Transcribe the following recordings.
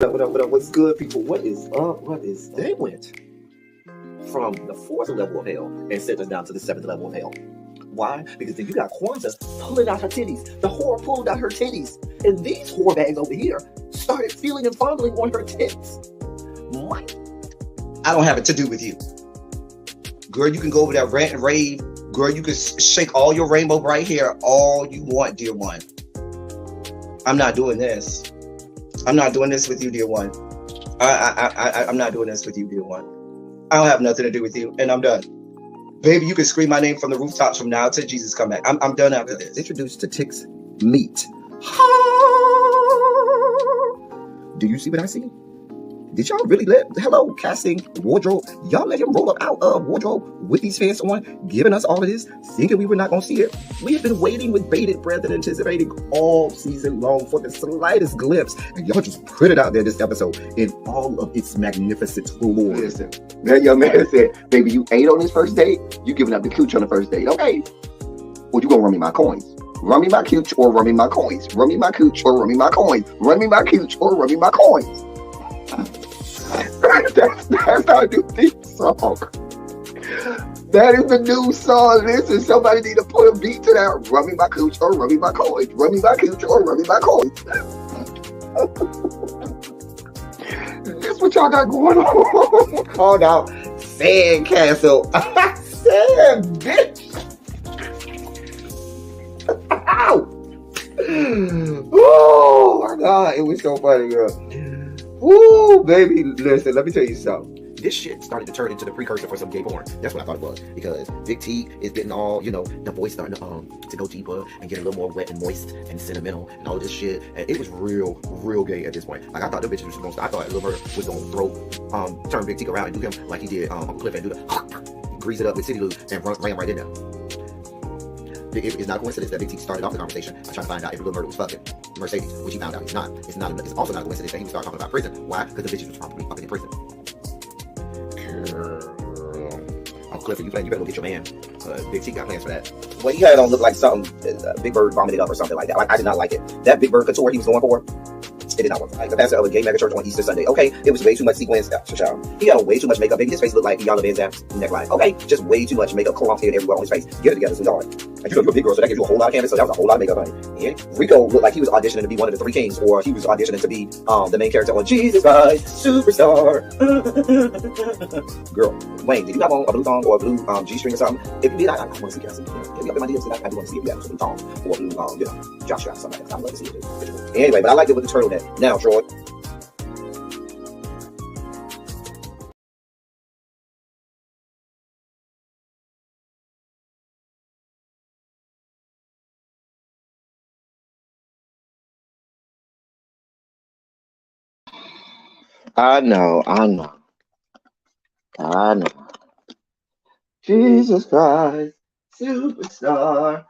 What's good, people? What is up? What is they went from the fourth level of hell and sent us down to the seventh level of hell. Why? Because then you got Kwanzaa pulling out her titties. The whore pulled out her titties. And these whore bags over here started feeling and fondling on her tits. What? I don't have it to do with you. Girl, you can go over there, rant and rave. Girl, you can shake all your rainbow bright hair all you want, dear one. I'm not doing this. I'm not doing this with you, dear one. I'm not doing this with you, dear one. I don't have nothing to do with you, and I'm done. Baby, you can scream my name from the rooftops from now till Jesus come back. I'm done after this. Introduced to Tick's meat. Do you see what I see? Did y'all really hello, casting, wardrobe, y'all let him roll up out of wardrobe with these fans on, giving us all of this, thinking we were not going to see it? We have been waiting with bated breath and anticipating all season long for the slightest glimpse, and y'all just put it out there this episode in all of its magnificent glory. Listen, that young man said, baby, you ate on this first date, you giving up the cooch on the first date, okay? Well, you gonna run me my coins. Run me my cooch or run me my coins. Run me my cooch or run me my coins. Run me my cooch or run me my coins. That's how I do theme song. That is the new song. Listen, somebody need to put a beat to that. Run me my cooch or run me my coins. Run me my cooch or run me my coins. That's what y'all got going on. Called out Sandcastle. Sand, bitch. Ow. Oh my God, it was so funny, girl. Woo, baby, listen, let me tell you something. This shit started to turn into the precursor for some gay porn. That's what I thought it was. Because Big T is getting all, the voice starting to go deeper and get a little more wet and moist and sentimental and all of this shit. And it was real gay at this point. Like, I thought the bitches was going to, I thought Lil Murder was going to turn Big T around and do him like he did Uncle Cliff and do the grease it up with City Lou and ran right in there. It's not a coincidence that Big T started off the conversation by trying to find out if Lil Murder was fucking Mercedes, which he found out he's not. It's also not a coincidence that he would start talking about prison. Why? Because the bitches was probably fucking in prison. Uncle Cliff, you better go get your man. Big T got plans for that. Well, he had it on look like something Big Bird vomited up or something like that. Like, I did not like it. That Big Bird couture he was going for, it did not work. Like the pastor of a gay mega church on Easter Sunday. Okay, it was way too much sequins. He had on way too much makeup. Baby, his face looked like Yala Van Zam's neckline. Okay, just way too much makeup, clumped in everywhere on his face. Get it together, sweetheart. And you're a big girl, so that gives you a whole lot of canvas. So that was a whole lot of makeup, honey. Yeah. Rico looked like he was auditioning to be one of the three kings, or he was auditioning to be the main character on Jesus Christ Superstar. Girl, Wayne, did you have on a blue thong or a blue G-string or something? If you did, I want to see. Can I see? Hit me up in my DMs. I do want to see if you have a blue thong or a blue, jock strap or something like that. I'd love to see it too. Anyway, but I liked it with the turtleneck. Now, Troy. I know. Jesus Christ, superstar.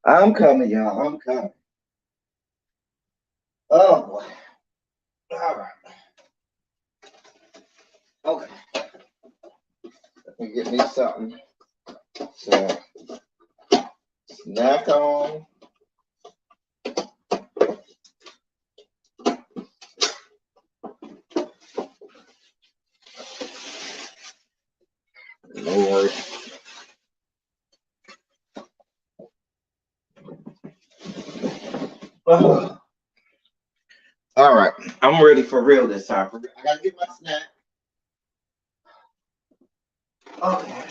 I'm coming, y'all. I'm coming. Oh boy. All right. Okay. Let me get me something to snack on. Lord. Oh. All right, I'm ready for real this time. I gotta get my snack. Okay.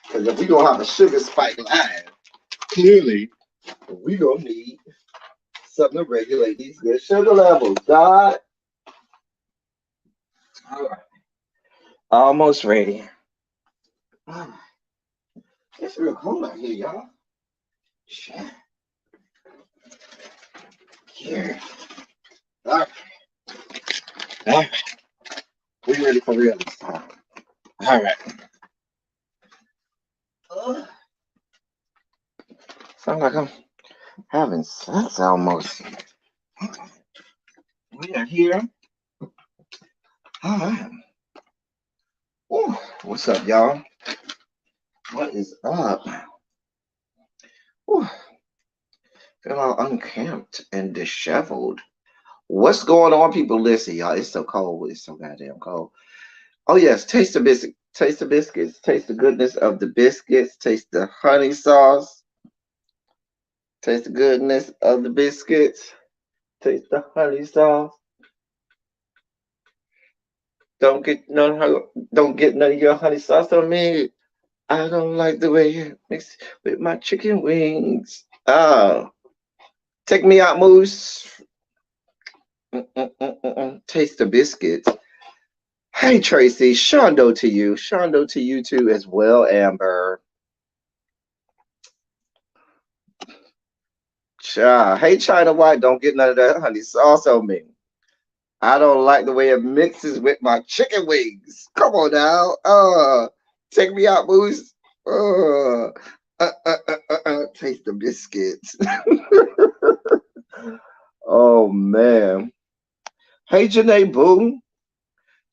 Because if we gonna have a sugar spike live, clearly we gonna need something to regulate these good sugar levels. God. All right. Almost ready. All right. It's real cold out here, y'all. Shit. Here. All right. All right. We ready for real this time. All right. Sound like I'm having sex almost. We are here. All right. Ooh, what's up, y'all? What is up? Ooh. Feel all unkempt and disheveled. What's going on, people? Listen, y'all. It's so cold. It's so goddamn cold. Oh yes, taste the biscuit. Taste the biscuits. Taste the goodness of the biscuits. Taste the honey sauce. Taste the goodness of the biscuits. Taste the honey sauce. Don't get none of your honey sauce on me. I don't like the way you mix with my chicken wings. Take me out, Moose. Taste the biscuits. Hey Tracy, Shondo to you. Shondo to you too as well, Amber. Hey China White, don't get none of that honey sauce on me. I don't like the way it mixes with my chicken wings. Come on now. Take me out, Moose. Taste the biscuits. Oh man. Hey Janae Boo.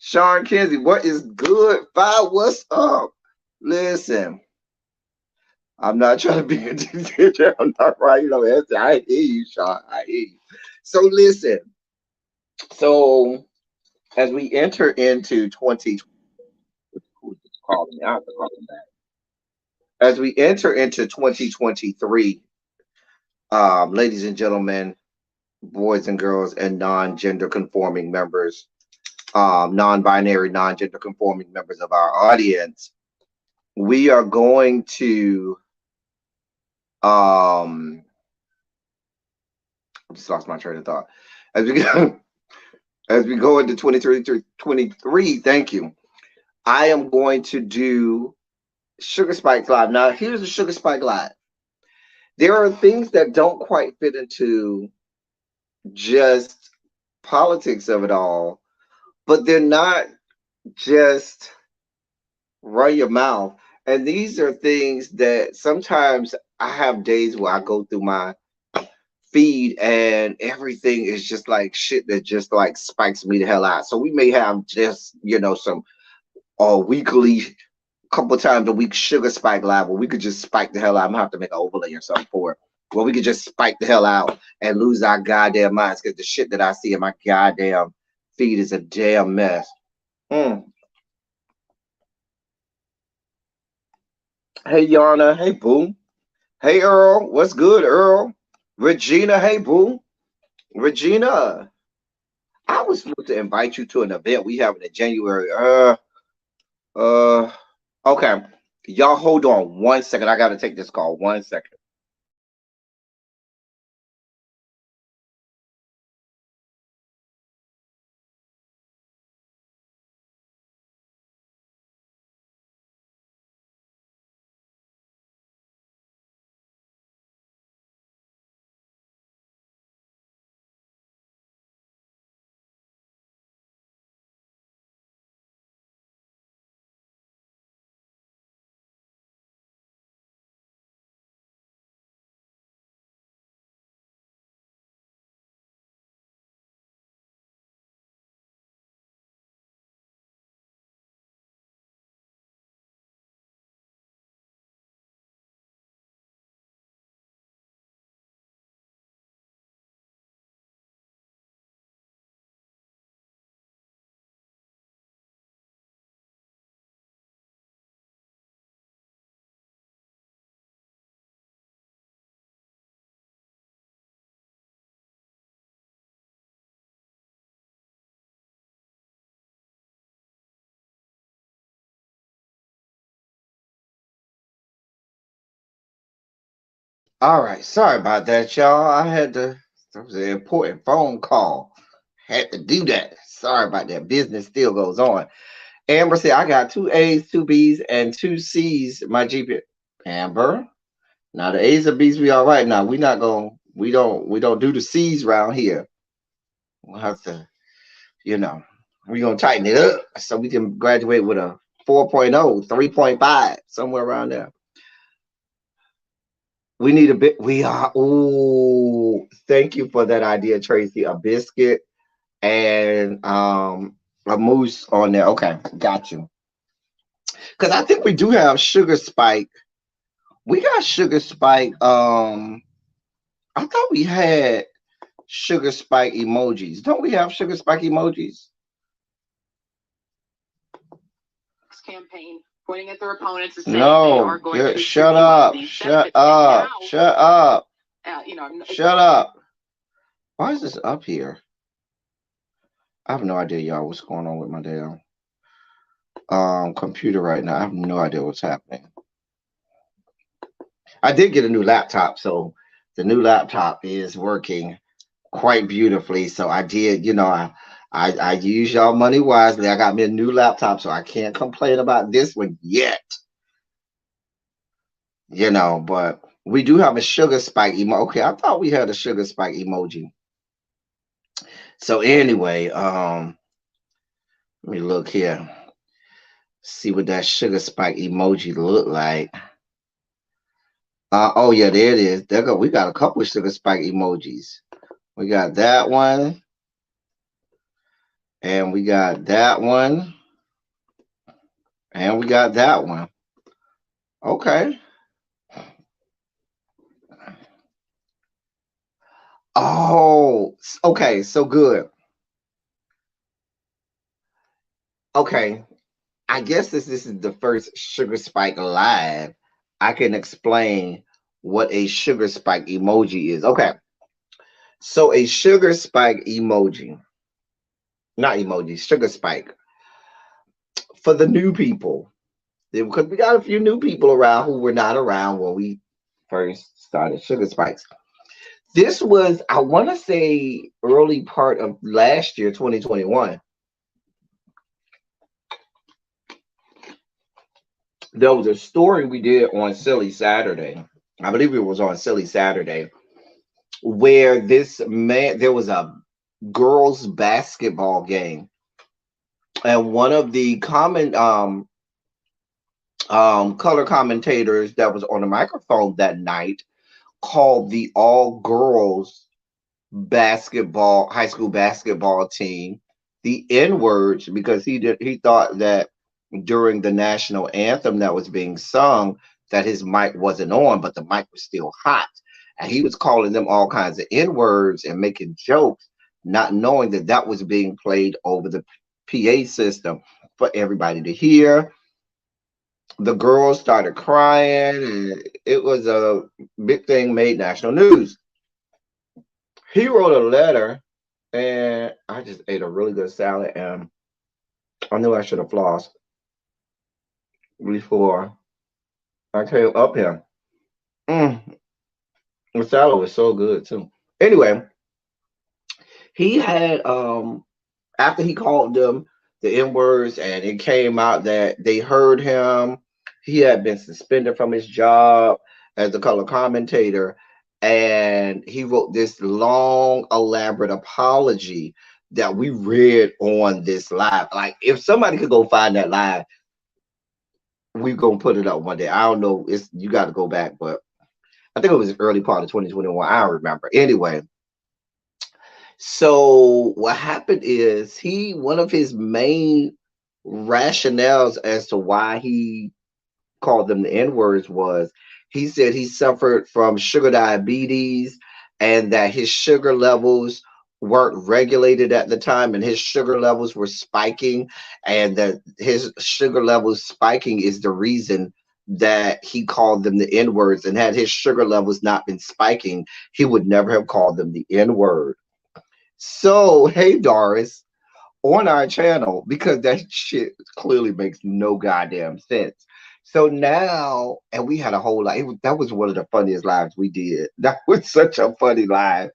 Sean Kinsey, what is good? Five, what's up? Listen, I'm not trying to be a dictator. I'm not right. You know, I hear you, Sean. I hear you. So listen. So as we enter into 20, as we enter into 2023, ladies and gentlemen, boys and girls, and non-gender conforming members, non-binary, non-gender conforming members of our audience, we are going to I just lost my train of thought. As we go into 2023, thank you. I am going to do Sugar Spike Live. Now, here's the Sugar Spike Live. There are things that don't quite fit into just politics of it all, but they're not just run your mouth. And these are things that sometimes I have days where I go through my feed and everything is just like shit that just like spikes me the hell out. So we may have just, some weekly, couple times a week Sugar Spike Live where we could just spike the hell out. I'm gonna have to make an overlay or something for it. Where we could just spike the hell out and lose our goddamn minds because the shit that I see in my goddamn feed is a damn mess. Hey Yana, hey Boo. Hey Earl, what's good, Earl? Regina, hey Boo. Regina, I was supposed to invite you to an event we have in January. Okay. Y'all hold on 1 second. I gotta take this call. 1 second. All right, sorry about that, y'all. That was an important phone call. Had to do that. Sorry about that. Business still goes on. Amber said, I got 2 A's, 2 B's, and 2 C's. My GP. Amber, now the A's and B's we all right now. We don't do the C's around here. We'll have to, we're gonna tighten it up so we can graduate with a 4.0, 3.5, somewhere around there. We need a bit. Thank you for that idea, Tracy. A biscuit and a mousse on there. Okay, got you. Because I think we do have Sugar Spike. We got Sugar Spike. I I thought we had sugar spike emojis. Don't we have sugar spike emojis? Campaign pointing at their opponents and saying they No, are going to shut strip you of up, these shut benefits. And up, now, shut up, it's- shut up. Why is this up here? I have no idea, y'all, what's going on with my damn computer right now. I have no idea what's happening. I did get a new laptop, so the new laptop is working quite beautifully. So I did, I use y'all money wisely. I got me a new laptop, so I can't complain about this one yet. But we do have a sugar spike emoji. Okay, I thought we had a sugar spike emoji. So anyway, let me look here. See what that sugar spike emoji look like. Oh yeah, there it is. There go. We got a couple of sugar spike emojis. We got that one, and we got that one, and we got that one. Okay. Oh, okay. So good. Okay. I guess this is the first sugar spike live. I can explain what a sugar spike emoji is. Okay. So a sugar spike emoji, not emoji, sugar spike. For the new people, because we got a few new people around who were not around when we first started sugar spikes. This was, I want to say, early part of last year, 2021. There was a story we did on Silly Saturday. I believe it was on Silly Saturday, where there was a girls basketball game, and one of the color commentators that was on the microphone that night called the all girls high school basketball team the N words, because he thought that during the national anthem that was being sung that his mic wasn't on, but the mic was still hot, and he was calling them all kinds of N words and making jokes, not knowing that that was being played over the PA system for everybody to hear. The girls started crying, and it was a big thing, made national news. He wrote a letter, and I just ate a really good salad, and I knew I should have flossed before I came up here. Mm, the salad was so good too. Anyway, he had after he called them the N words, and it came out that they heard him. He had been suspended from his job as a color commentator, and he wrote this long, elaborate apology that we read on this live. Like, if somebody could go find that live, we gonna put it up one day. I don't know. You got to go back, but I think it was early part of 2021. I don't remember. Anyway, so what happened is one of his main rationales as to why he called them the N words was he said he suffered from sugar diabetes, and that his sugar levels weren't regulated at the time, and his sugar levels were spiking, and that his sugar levels spiking is the reason that he called them the N words. And had his sugar levels not been spiking, he would never have called them the N word. So, hey, Doris, on our channel, because that shit clearly makes no goddamn sense. So now, and we had a whole lot. That was one of the funniest lives we did. That was such a funny live.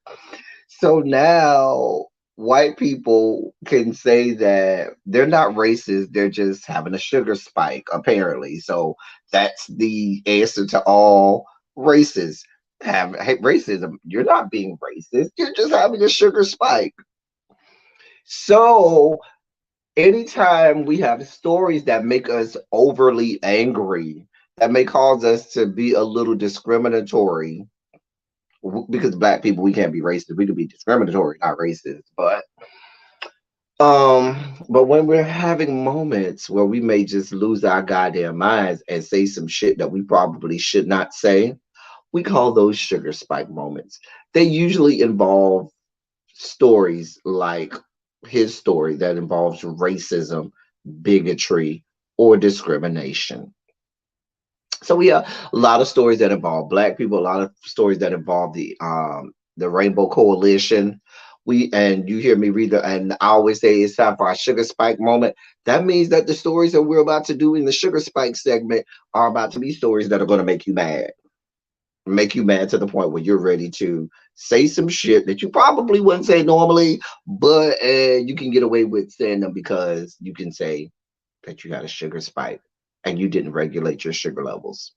So now, white people can say that they're not racist. They're just having a sugar spike, apparently. So that's the answer to all races. Hey, racism. You're not being racist. You're just having a sugar spike. So anytime we have stories that make us overly angry, that may cause us to be a little discriminatory, because black people, we can't be racist. We can be discriminatory, not racist. But when we're having moments where we may just lose our goddamn minds and say some shit that we probably should not say, We call those sugar spike moments. They usually involve stories like his story that involves racism, bigotry, or discrimination. So we have a lot of stories that involve black people, a lot of stories that involve the Rainbow Coalition. And you hear me read and I always say it's time for our sugar spike moment. That means that the stories that we're about to do in the sugar spike segment are about to be stories that are going to make you mad to the point where you're ready to say some shit that you probably wouldn't say normally, but you can get away with saying them because you can say that you got a sugar spike and you didn't regulate your sugar levels.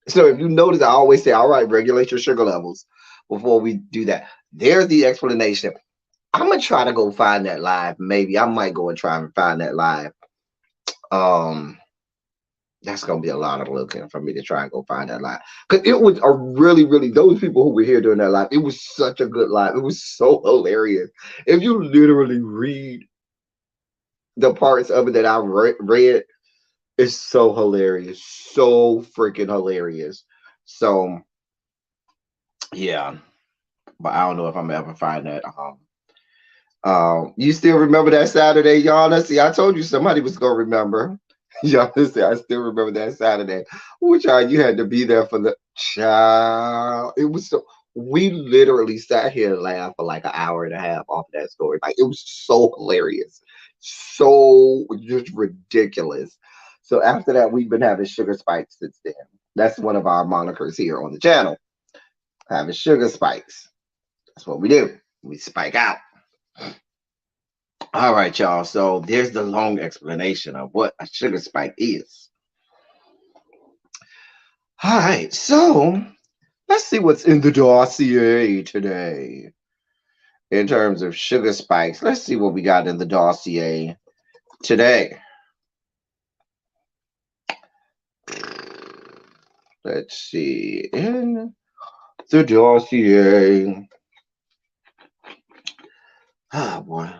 So if you notice, I always say, all right, regulate your sugar levels before we do that. There's the explanation. I'm gonna try to go find that live. Maybe I might go and try and find that live. Um, that's gonna be a lot of looking for me to try and go find that live because it was a really, really those people who were here during that live. It was such a good live. It was so hilarious. If you literally read the parts of it that I read, it's so hilarious, so freaking hilarious. So yeah, but I don't know if I'm ever find that. You still remember that Saturday, y'all? See, I told you somebody was gonna remember. Y'all listen, I still remember that Saturday. Which you had to be there for the child. It was so we literally sat here and laughed for like an hour and a half off of that story. Like it was so hilarious, so just ridiculous. So after that, we've been having sugar spikes since then. That's one of our monikers here on the channel. Having sugar spikes. That's what we do. We spike out. All right, y'all. So there's the long explanation of what a sugar spike is. All right. So let's see what's in the dossier today in terms of sugar spikes. Let's see what we got in the dossier today. Let's see. In the dossier. Ah, boy.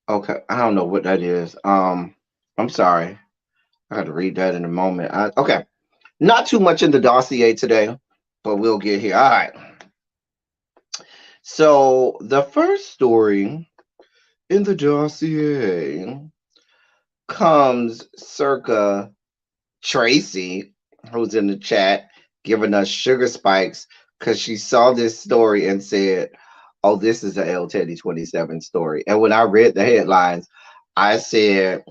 Okay, I don't know what that is. I'm sorry. I got to read that in a moment. Okay, not too much in the dossier today, but we'll get here. All right. So the first story in the dossier comes circa Tracy, who's in the chat, giving us sugar spikes because she saw this story and said, "Oh, this is a L Teddy 27 story." And when I read the headlines, I said,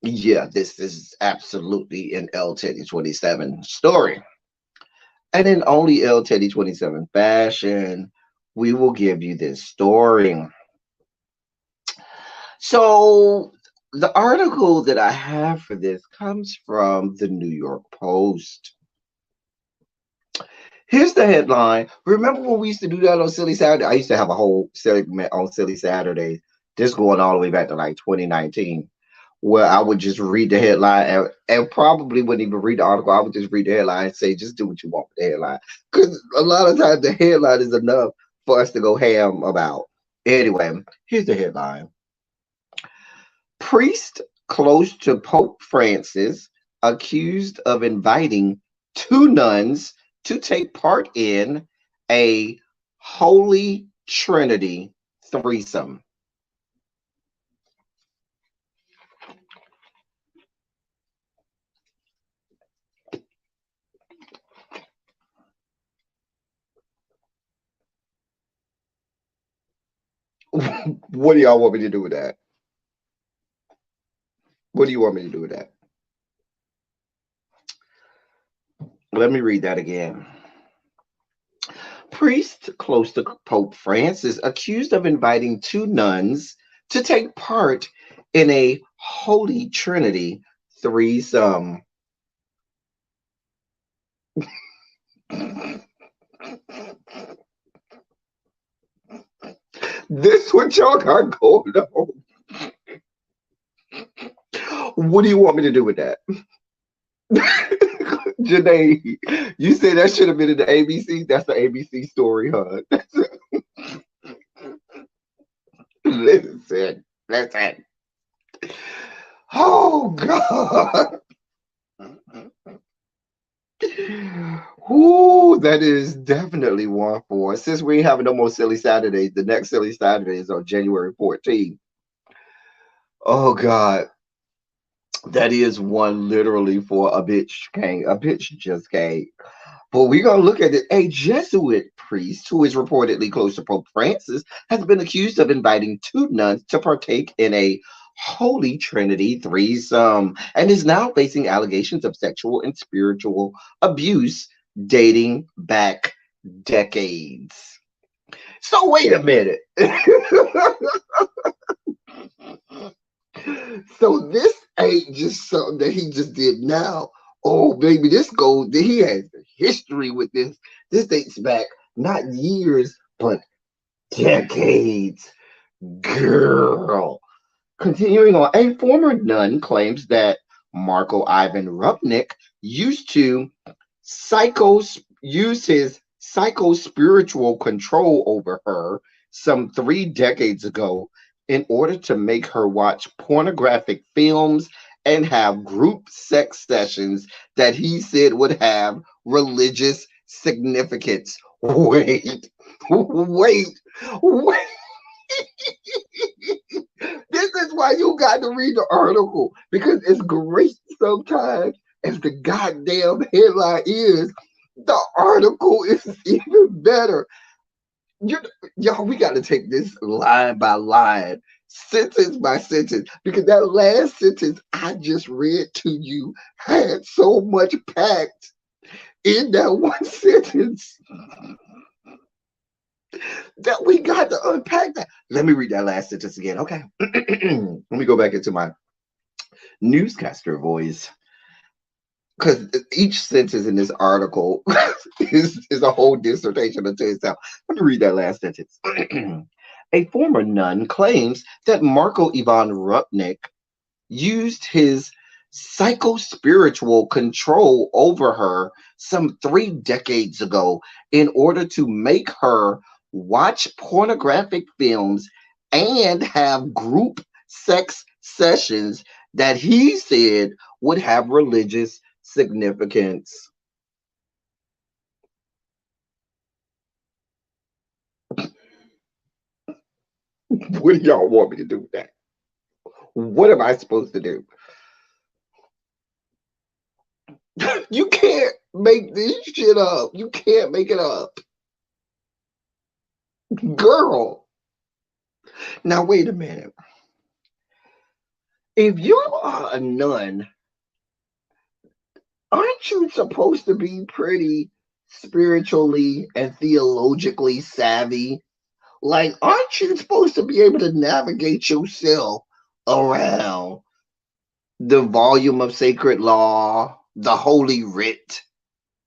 "Yeah, this is absolutely an L Teddy 27 story." And in only L Teddy 27 fashion, we will give you this story. So the article that I have for this comes from the New York Post. Here's the headline. Remember when we used to do that on Silly Saturday? I used to have a whole segment on Silly Saturdays, this going all the way back to like 2019, where I would just read the headline and probably wouldn't even read the article. I would just read the headline and say, just do what you want with the headline. Because a lot of times the headline is enough for us to go ham about. Anyway, here's the headline. Priest close to Pope Francis accused of inviting two nuns to take part in a Holy Trinity threesome. What do y'all want me to do with that? What do you want me to do with that? Let me read that again. Priest close to Pope Francis accused of inviting two nuns to take part in a Holy Trinity threesome. This what y'all got going on. What do you want me to do with that? Janae, you said that should have been in the ABC. That's the ABC story, huh? Listen, listen. Oh God. Ooh, that is definitely one for us. Since we ain't having no more silly Saturdays, the next silly Saturday is on January 14th. Oh God. That is one literally for a bitch can't. A bitch just can't. But we're gonna look at it. A Jesuit priest who is reportedly close to Pope Francis has been accused of inviting two nuns to partake in a Holy Trinity threesome and is now facing allegations of sexual and spiritual abuse dating back decades. So wait a minute. So this ain't just something that he just did now. Oh, baby, this goes, he has history with this. This dates back not years, but decades. Girl. Continuing on, a former nun claims that Marco Ivan Rupnik used to psycho use his psycho spiritual control over her some 3 decades ago in order to make her watch pornographic films and have group sex sessions that he said would have religious significance. Wait, wait, wait. This is why you got to read the article because it's great sometimes as the goddamn headline is. The article is even better. You, y'all, we got to take this line by line, sentence by sentence, because that last sentence I just read to you had so much packed in that one sentence that we got to unpack that. Let me read that last sentence again. Okay. Let me go back into my newscaster voice. Because each sentence in this article is a whole dissertation unto itself. Let me read that last sentence. A former nun claims that Marco Ivan Rupnik used his psycho-spiritual control over her some 3 decades ago in order to make her watch pornographic films and have group sex sessions that he said would have religious significance. What do y'all want me to do with that? What am I supposed to do? You can't make this shit up. You can't make it up. Girl. Now, wait a minute. If you are a nun, aren't you supposed to be pretty spiritually and theologically savvy? Like, aren't you supposed to be able to navigate yourself around the volume of sacred law, the holy writ,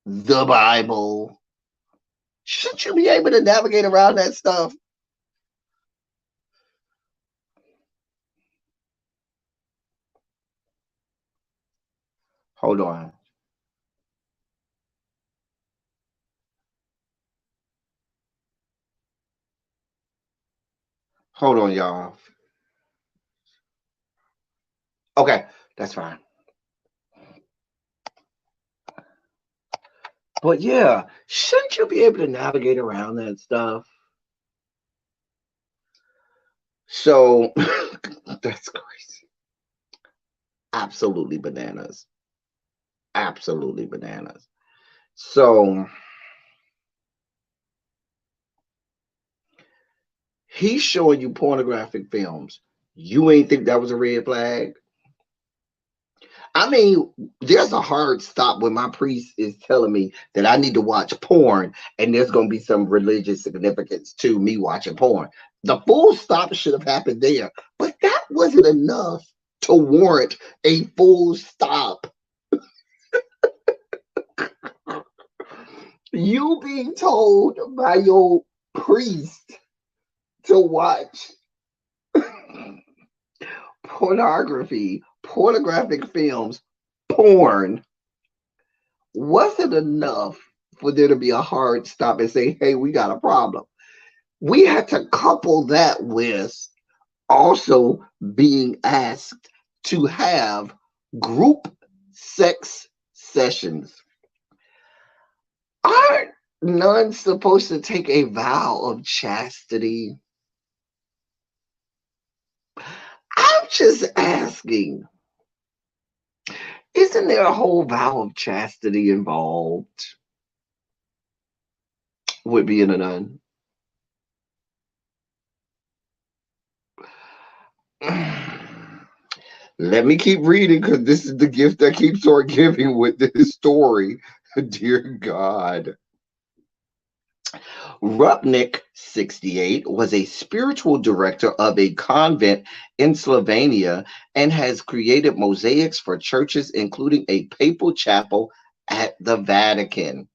the Bible? Shouldn't you be able to navigate around that stuff? Hold on. Hold on, y'all. Okay, that's fine. But yeah, shouldn't you be able to navigate around that stuff? So that's crazy. Absolutely bananas. Absolutely bananas. So he's showing you pornographic films. You ain't think that was a red flag? I mean, there's a hard stop when my priest is telling me that I need to watch porn and there's going to be some religious significance to me watching porn. The full stop should have happened there, but that wasn't enough to warrant a full stop. You being told by your priest to watch pornography, pornographic films, porn, wasn't enough for there to be a hard stop and say, hey, we got a problem. We had to couple that with also being asked to have group sex sessions. Aren't nuns supposed to take a vow of chastity? I'm just asking. Isn't there a whole vow of chastity involved with being a nun? Let me keep reading because this is the gift that keeps on giving with this story. Dear God. Rupnik, 68, was a spiritual director of a convent in Slovenia and has created mosaics for churches, including a papal chapel at the Vatican.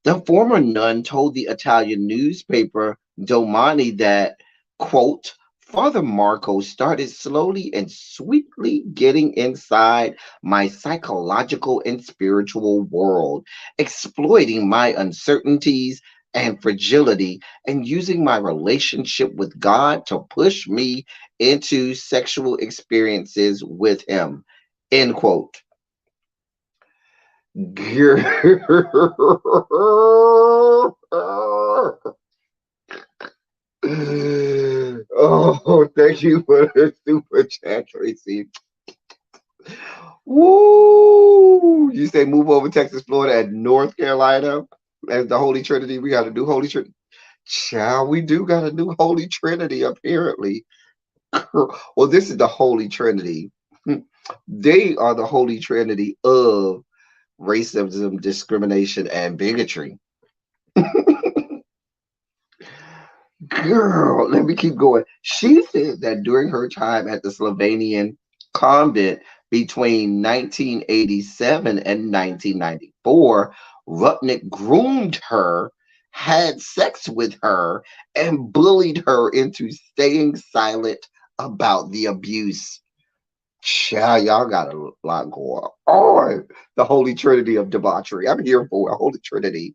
The former nun told the Italian newspaper Domani that, quote, Father Marco started slowly and sweetly getting inside my psychological and spiritual world, exploiting my uncertainties and fragility, and using my relationship with God to push me into sexual experiences with Him, end quote. Oh, thank you for the super chat, Tracy. Woo! You say move over Texas, Florida, and North Carolina as the Holy Trinity. We got to do Holy Trinity. Child, we do got to do Holy Trinity, apparently. Well, this is the Holy Trinity. They are the Holy Trinity of racism, discrimination, and bigotry. Girl, let me keep going. She said that during her time at the Slovenian convent between 1987 and 1994, Rupnik groomed her, had sex with her, and bullied her into staying silent about the abuse. Child, y'all got a lot going on. The Holy Trinity of debauchery. I'm here for a Holy Trinity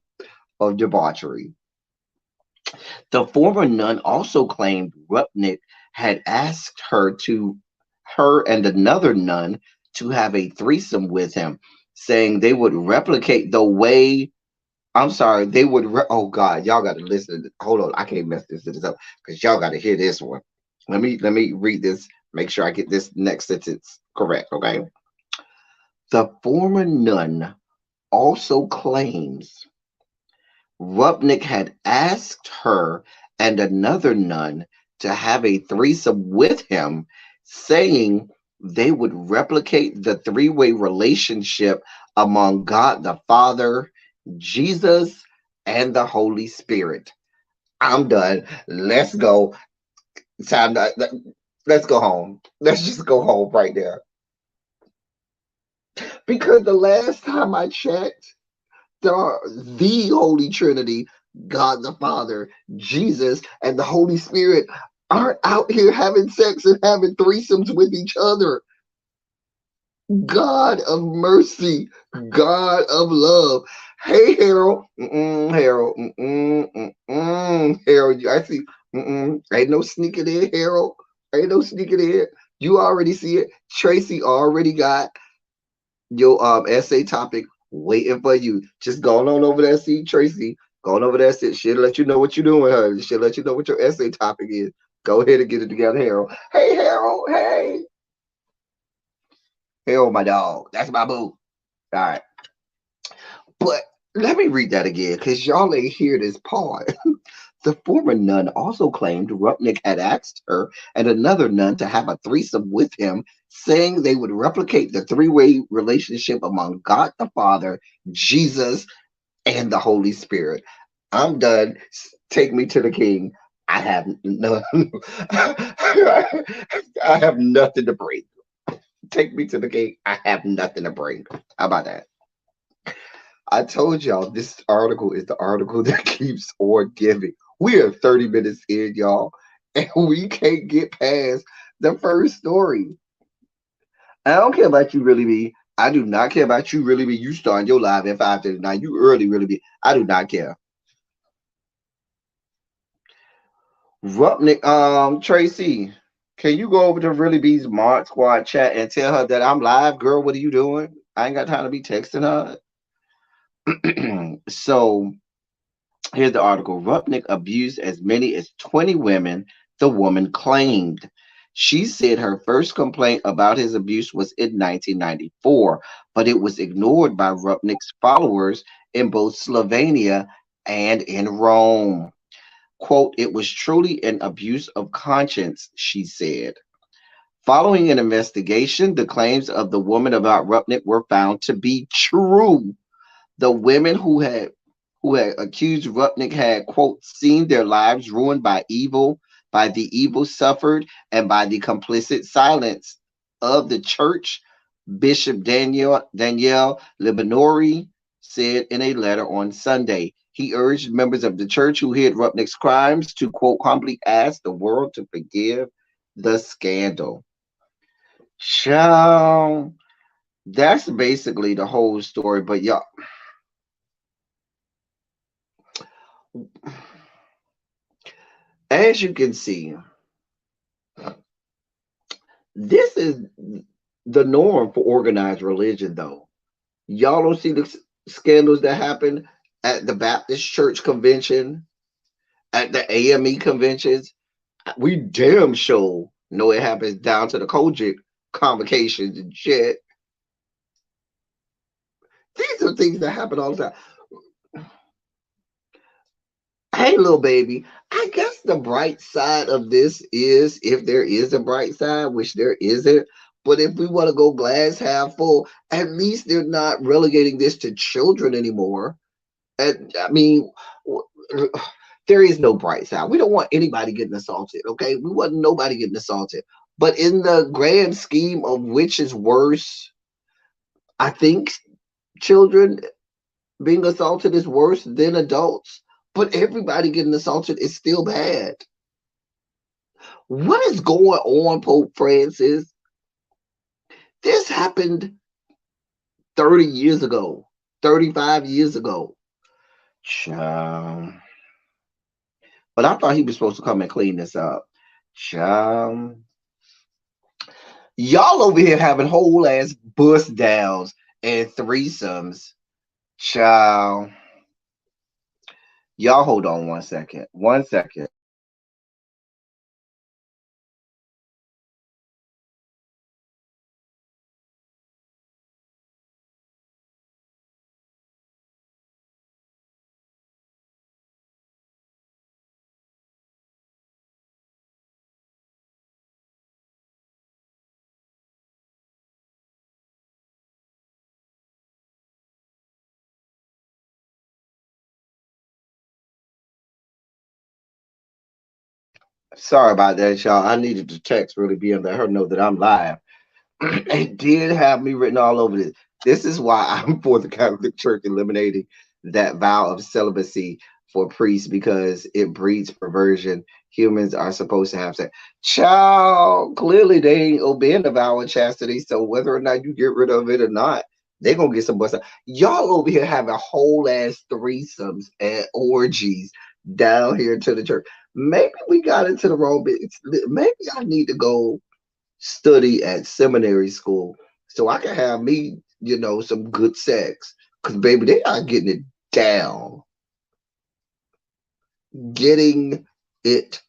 of debauchery. The former nun also claimed Rupnik had asked her and another nun to have a threesome with him, saying they would replicate the way. I'm sorry, they would. Oh God, y'all got to listen. Hold on, I can't mess this up because y'all got to hear this one. Let me read this. Make sure I get this next sentence correct. Okay. The former nun also claims Rupnik had asked her and another nun to have a threesome with him, saying they would replicate the three-way relationship among God the Father, Jesus, and the Holy Spirit. I'm done. Let's go. Let's go home. Let's just go home right there. Because the last time I checked, the Holy Trinity, God the Father, Jesus, and the Holy Spirit aren't out here having sex and having threesomes with each other. God of mercy, God of love. Hey, Harold. Harold. Harold, I see. Ain't no sneaking in, Harold. Ain't no sneaking in. You already see it. Tracy already got your essay topic waiting for you. Just going on over there, see Tracy. Going over there, sit. She'll let you know what you're doing, her. She'll let you know what your essay topic is. Go ahead and get it together, Harold. Hey, Harold. Hey. Harold, my dog. That's my boo. All right. But let me read that again because y'all ain't hear this part. The former nun also claimed Rupnik had asked her and another nun to have a threesome with him, saying they would replicate the three-way relationship among God the Father, Jesus, and the Holy Spirit. I'm done. Take me to the King. I have no, I have nothing to bring. Take me to the King. I have nothing to bring. How about that? I told y'all this article is the article that keeps on giving. We are 30 minutes in, y'all, and we can't get past the first story. I don't care about you, really be. I do not care about you, really be. You starting your live at 5:39. You early, really be. I do not care. Rupnick, Tracy, can you go over to Really Be's Mod Squad chat and tell her that I'm live, girl? What are you doing? I ain't got time to be texting her. So here's the article. Rupnick abused as many as 20 women, the woman claimed. She said her first complaint about his abuse was in 1994, but it was ignored by Rupnick's followers in both Slovenia and in Rome. Quote, it was truly an abuse of conscience, she said. Following an investigation, the claims of the woman about Rupnick were found to be true. The women who had accused Rupnick had, quote, seen their lives ruined by the evil suffered, and by the complicit silence of the church, Bishop Daniel Libanori said in a letter on Sunday. He urged members of the church who hid Rupnick's crimes to, quote, humbly ask the world to forgive the scandal. Child, that's basically the whole story. But y'all, as you can see, this is the norm for organized religion, though. Y'all don't see the scandals that happen at the Baptist Church convention, at the AME conventions. We damn sure know it happens down to the Kojic convocations and shit. These are things that happen all the time. Hey, little baby, I guess the bright side of this is, if there is a bright side, which there isn't, but if we want to go glass half full, at least they're not relegating this to children anymore. And I mean, there is no bright side. We don't want anybody getting assaulted, okay? We want nobody getting assaulted. But in the grand scheme of which is worse, I think children being assaulted is worse than adults. But everybody getting assaulted is still bad. What is going on, Pope Francis? This happened 30 years ago, 35 years ago. Child. But I thought he was supposed to come and clean this up. Child. Y'all over here having whole ass bust downs and threesomes. Child. Y'all hold on 1 second. 1 second. Sorry about that, y'all. I needed to text really be and let her know that I'm live. It did have me written all over this. This is why I'm for the Catholic Church eliminating that vow of celibacy for priests, because it breeds perversion. Humans are supposed to have sex. Child, clearly they ain't obeying the vow of chastity. So whether or not you get rid of it or not, they're gonna get some bust. Y'all over here having whole ass threesomes and orgies down here to the church. Maybe we got into the wrong bit. Maybe I need to go study at seminary school so I can have me, some good sex. Because, baby, they are getting it down. Getting it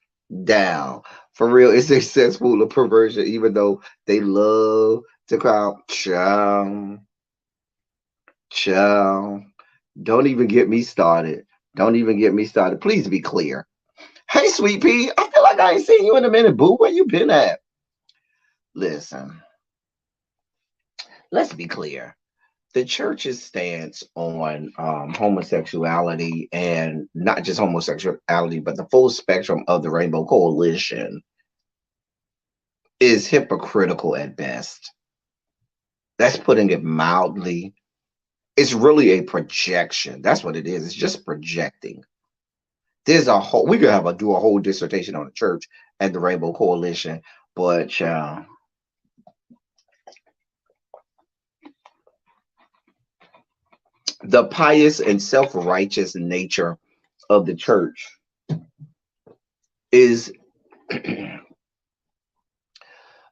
down. For real, it's a cesspool of perversion, even though they love to call child. Child. Don't even get me started. Don't even get me started. Please be clear. Hey, Sweet Pea, I feel like I ain't seen you in a minute, boo. Where you been at? Listen, let's be clear. The church's stance on homosexuality, and not just homosexuality, but the full spectrum of the Rainbow Coalition, is hypocritical at best. That's putting it mildly. It's really a projection. That's what it is. It's just projecting. There's a whole, we could do a whole dissertation on the church and the Rainbow Coalition, but the pious and self-righteous nature of the church is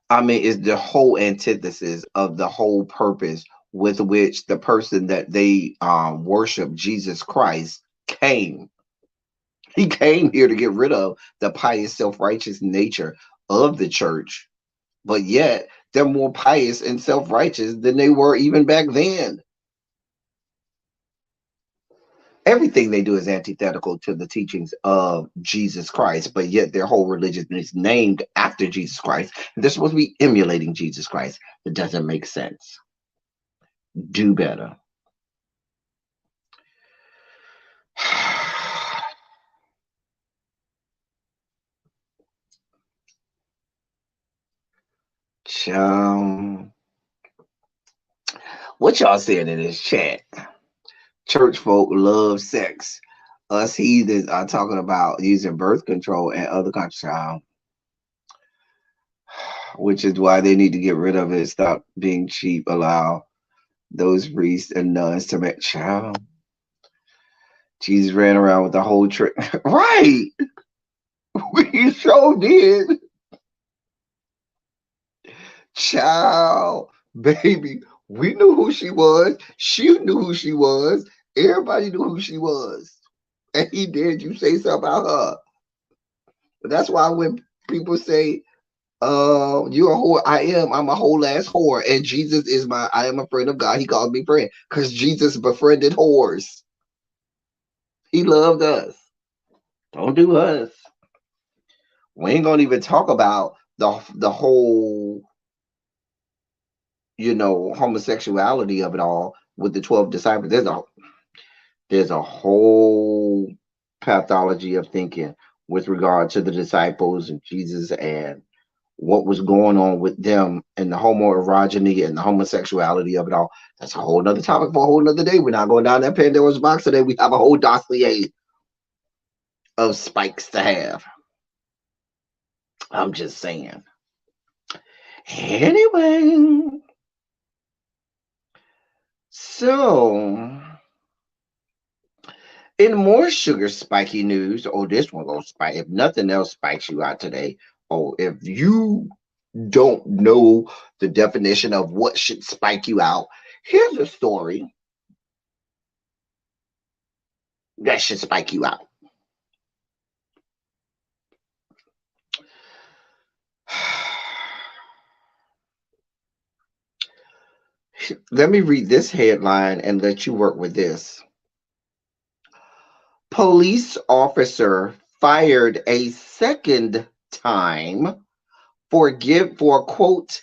I mean, is the whole antithesis of the whole purpose with which the person that they worship, Jesus Christ, came. He came here to get rid of the pious, self-righteous nature of the church, but yet they're more pious and self-righteous than they were even back then. Everything they do is antithetical to the teachings of Jesus Christ, but yet their whole religion is named after Jesus Christ. And they're supposed to be emulating Jesus Christ. It doesn't make sense. Do better. What y'all saying in this chat? Church folk love sex. Us heathens are talking about using birth control and other contraception, which is why they need to get rid of it. Stop being cheap. Allow those priests and nuns to make child. Jesus ran around with the whole trick. Right. We sure did. Child, baby. We knew who she was. She knew who she was. Everybody knew who she was. And he did. You say something about her. But that's why when people say, you're a whore, I'm a whole ass whore. And Jesus is I am a friend of God. He called me friend. Because Jesus befriended whores. He loved us. Don't do us. We ain't gonna even talk about the whole, homosexuality of it all with the 12 disciples. There's a whole pathology of thinking with regard to the disciples and Jesus and what was going on with them and the homoerogyny and the homosexuality of it all. That's a whole nother topic for a whole nother day. We're not going down that Pandora's box today. We have a whole dossier of spikes to have. I'm just saying. Anyway, so in more sugar spiky news, this one gonna spike. If nothing else spikes you out today, if you don't know the definition of what should spike you out, here's a story that should spike you out. Let me read this headline and let you work with this. Police officer fired a second time for quote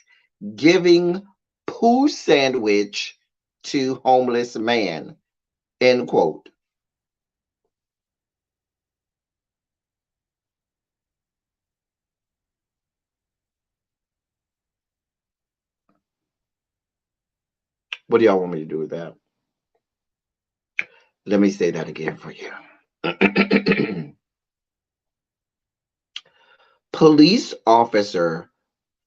giving poo sandwich to homeless man, end quote. What do y'all want me to do with that? Let me say that again for you. Police officer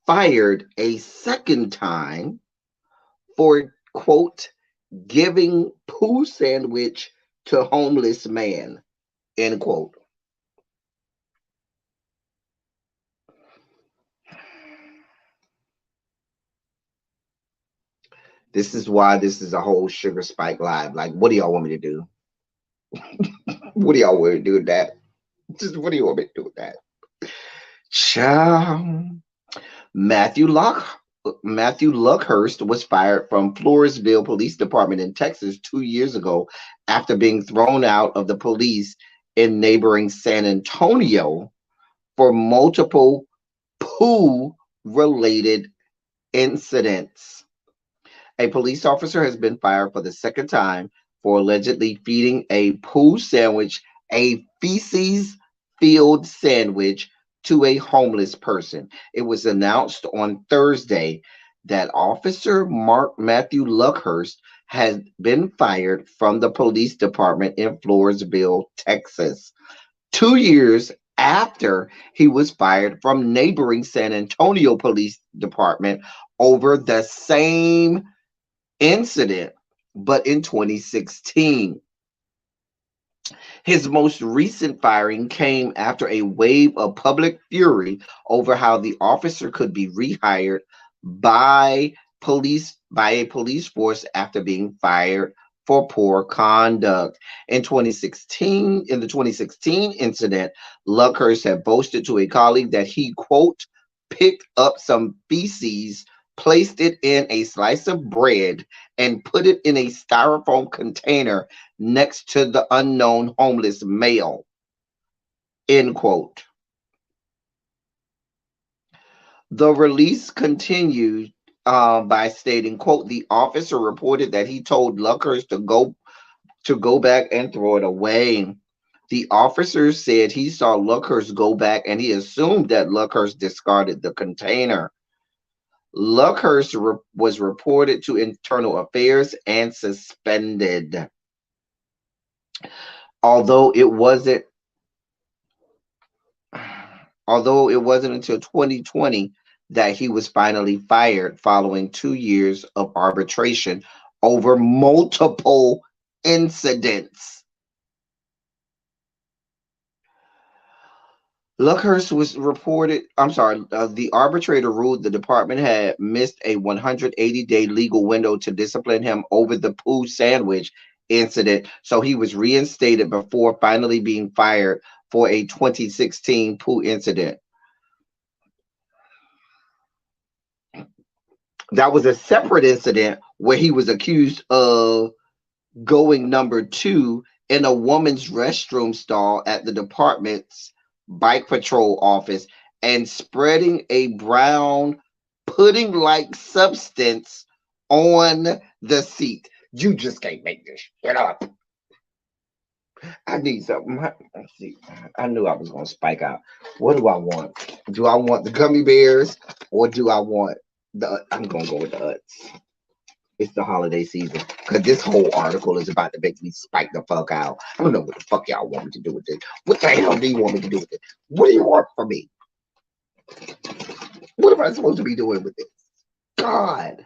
fired a second time for quote giving poo sandwich to homeless man, end quote. This is why this is a whole sugar spike live. Like, what do y'all want me to do? What do y'all want me to do with that? What do you want me to do with that? Child. Matthew Luckhurst was fired from Floresville Police Department in Texas 2 years ago after being thrown out of the police in neighboring San Antonio for multiple poo-related incidents. A police officer has been fired for the second time for allegedly feeding a poo sandwich, a feces-filled sandwich, to a homeless person. It was announced on Thursday that Officer Matthew Luckhurst has been fired from the police department in Floresville, Texas. 2 years after he was fired from neighboring San Antonio Police Department over the same incident, but in 2016. His most recent firing came after a wave of public fury over how the officer could be rehired by a police force after being fired for poor conduct. In the 2016 incident, Luckhurst had boasted to a colleague that he, quote, picked up some feces, placed it in a slice of bread, and put it in a styrofoam container next to the unknown homeless male, end quote. The release continued by stating, quote, the officer reported that he told Luckhurst to go back and throw it away. The officer said he saw Luckhurst go back and he assumed that Luckhurst discarded the container. Luckhurst was reported to Internal Affairs and suspended. Although it wasn't until 2020 that he was finally fired following 2 years of arbitration over multiple incidents. Luckhurst was reported, the arbitrator ruled the department had missed a 180-day legal window to discipline him over the poo sandwich incident, so he was reinstated before finally being fired for a 2016 poo incident. That was a separate incident where he was accused of going number 2 in a woman's restroom stall at the department's bike patrol office and spreading a brown pudding-like substance on the seat. You just can't make this shit up. I need something. Let's see. I knew I was going to spike out. What do I want? Do I want the gummy bears or do I want I'm going to go with the Utz. It's the holiday season because this whole article is about to make me spike the fuck out. I don't know what the fuck y'all want me to do with this. What the hell do you want me to do with this? What do you want from me? What am I supposed to be doing with this? God.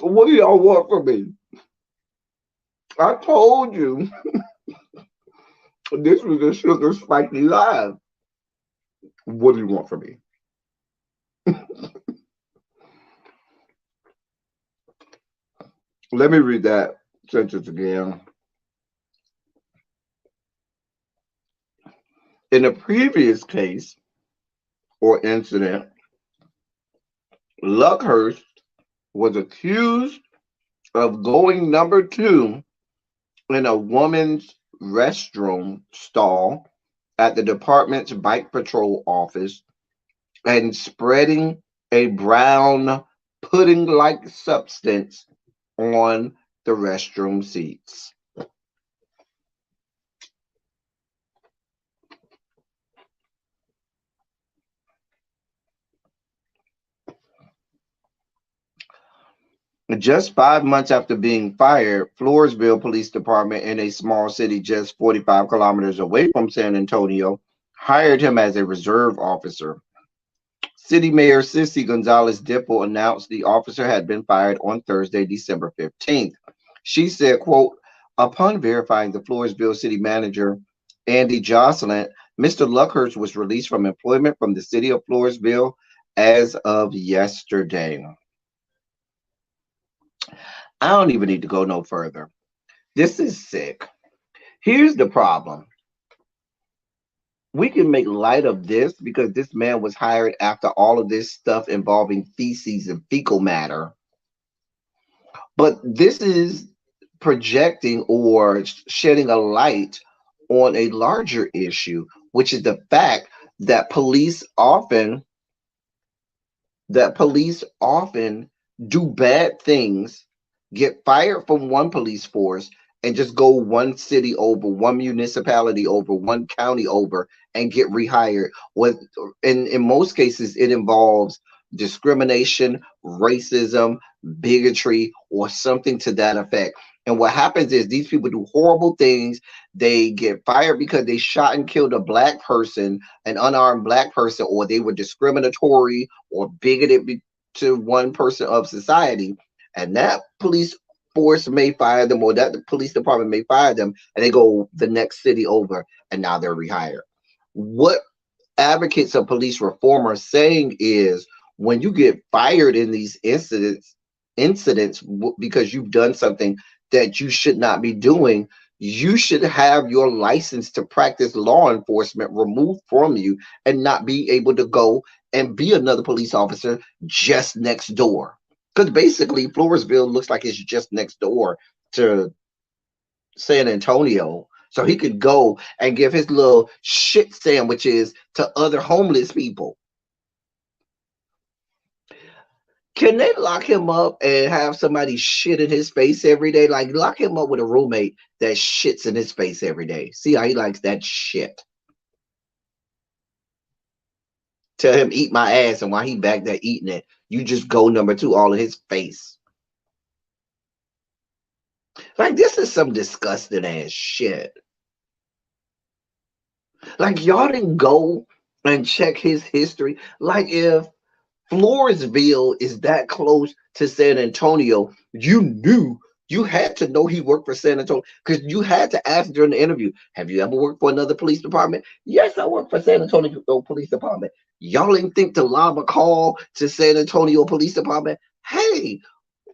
What do y'all want from me? I told you this was a sugar spiky live. What do you want from me? Let me read that sentence again. In a previous case or incident, Luckhurst was accused of going number 2 in a woman's restroom stall at the department's bike patrol office and spreading a brown pudding-like substance on the restroom seats. Just 5 months after being fired, Floresville Police Department, in a small city just 45 kilometers away from San Antonio, hired him as a reserve officer. City Mayor Cissy Gonzalez Dipple announced the officer had been fired on Thursday, December 15th. She said, quote, upon verifying the Floresville City Manager, Andy Jocelyn, Mr. Luckhurst was released from employment from the city of Floresville as of yesterday. I don't even need to go no further. This is sick. Here's the problem. We can make light of this because this man was hired after all of this stuff involving feces and fecal matter. But this is projecting or shedding a light on a larger issue, which is the fact that police often do bad things get fired from one police force and just go one city over, one municipality over, one county over, and get rehired. With in most cases, it involves discrimination, racism, bigotry, or something to that effect. And what happens is these people do horrible things. They get fired because they shot and killed a black person, an unarmed black person, or they were discriminatory or bigoted to one person of society. And that police force may fire them, or that the police department may fire them, and they go the next city over, and now they're rehired. What advocates of police reform are saying is when you get fired in these incidents because you've done something that you should not be doing, you should have your license to practice law enforcement removed from you and not be able to go and be another police officer just next door. Because basically, Floresville looks like it's just next door to San Antonio. So he could go and give his little shit sandwiches to other homeless people. Can they lock him up and have somebody shit in his face every day? Like, lock him up with a roommate that shits in his face every day. See how he likes that shit. Tell him eat my ass, and while he back there eating it, you just go number two all in his face. Like, this is some disgusting ass shit. Like, y'all didn't go and check his history. Like, if Floresville is that close to San Antonio, you had to know he worked for San Antonio, because you had to ask during the interview, have you ever worked for another police department? Yes, I work for San Antonio Police Department. Y'all didn't think to lob a call to San Antonio Police Department? Hey,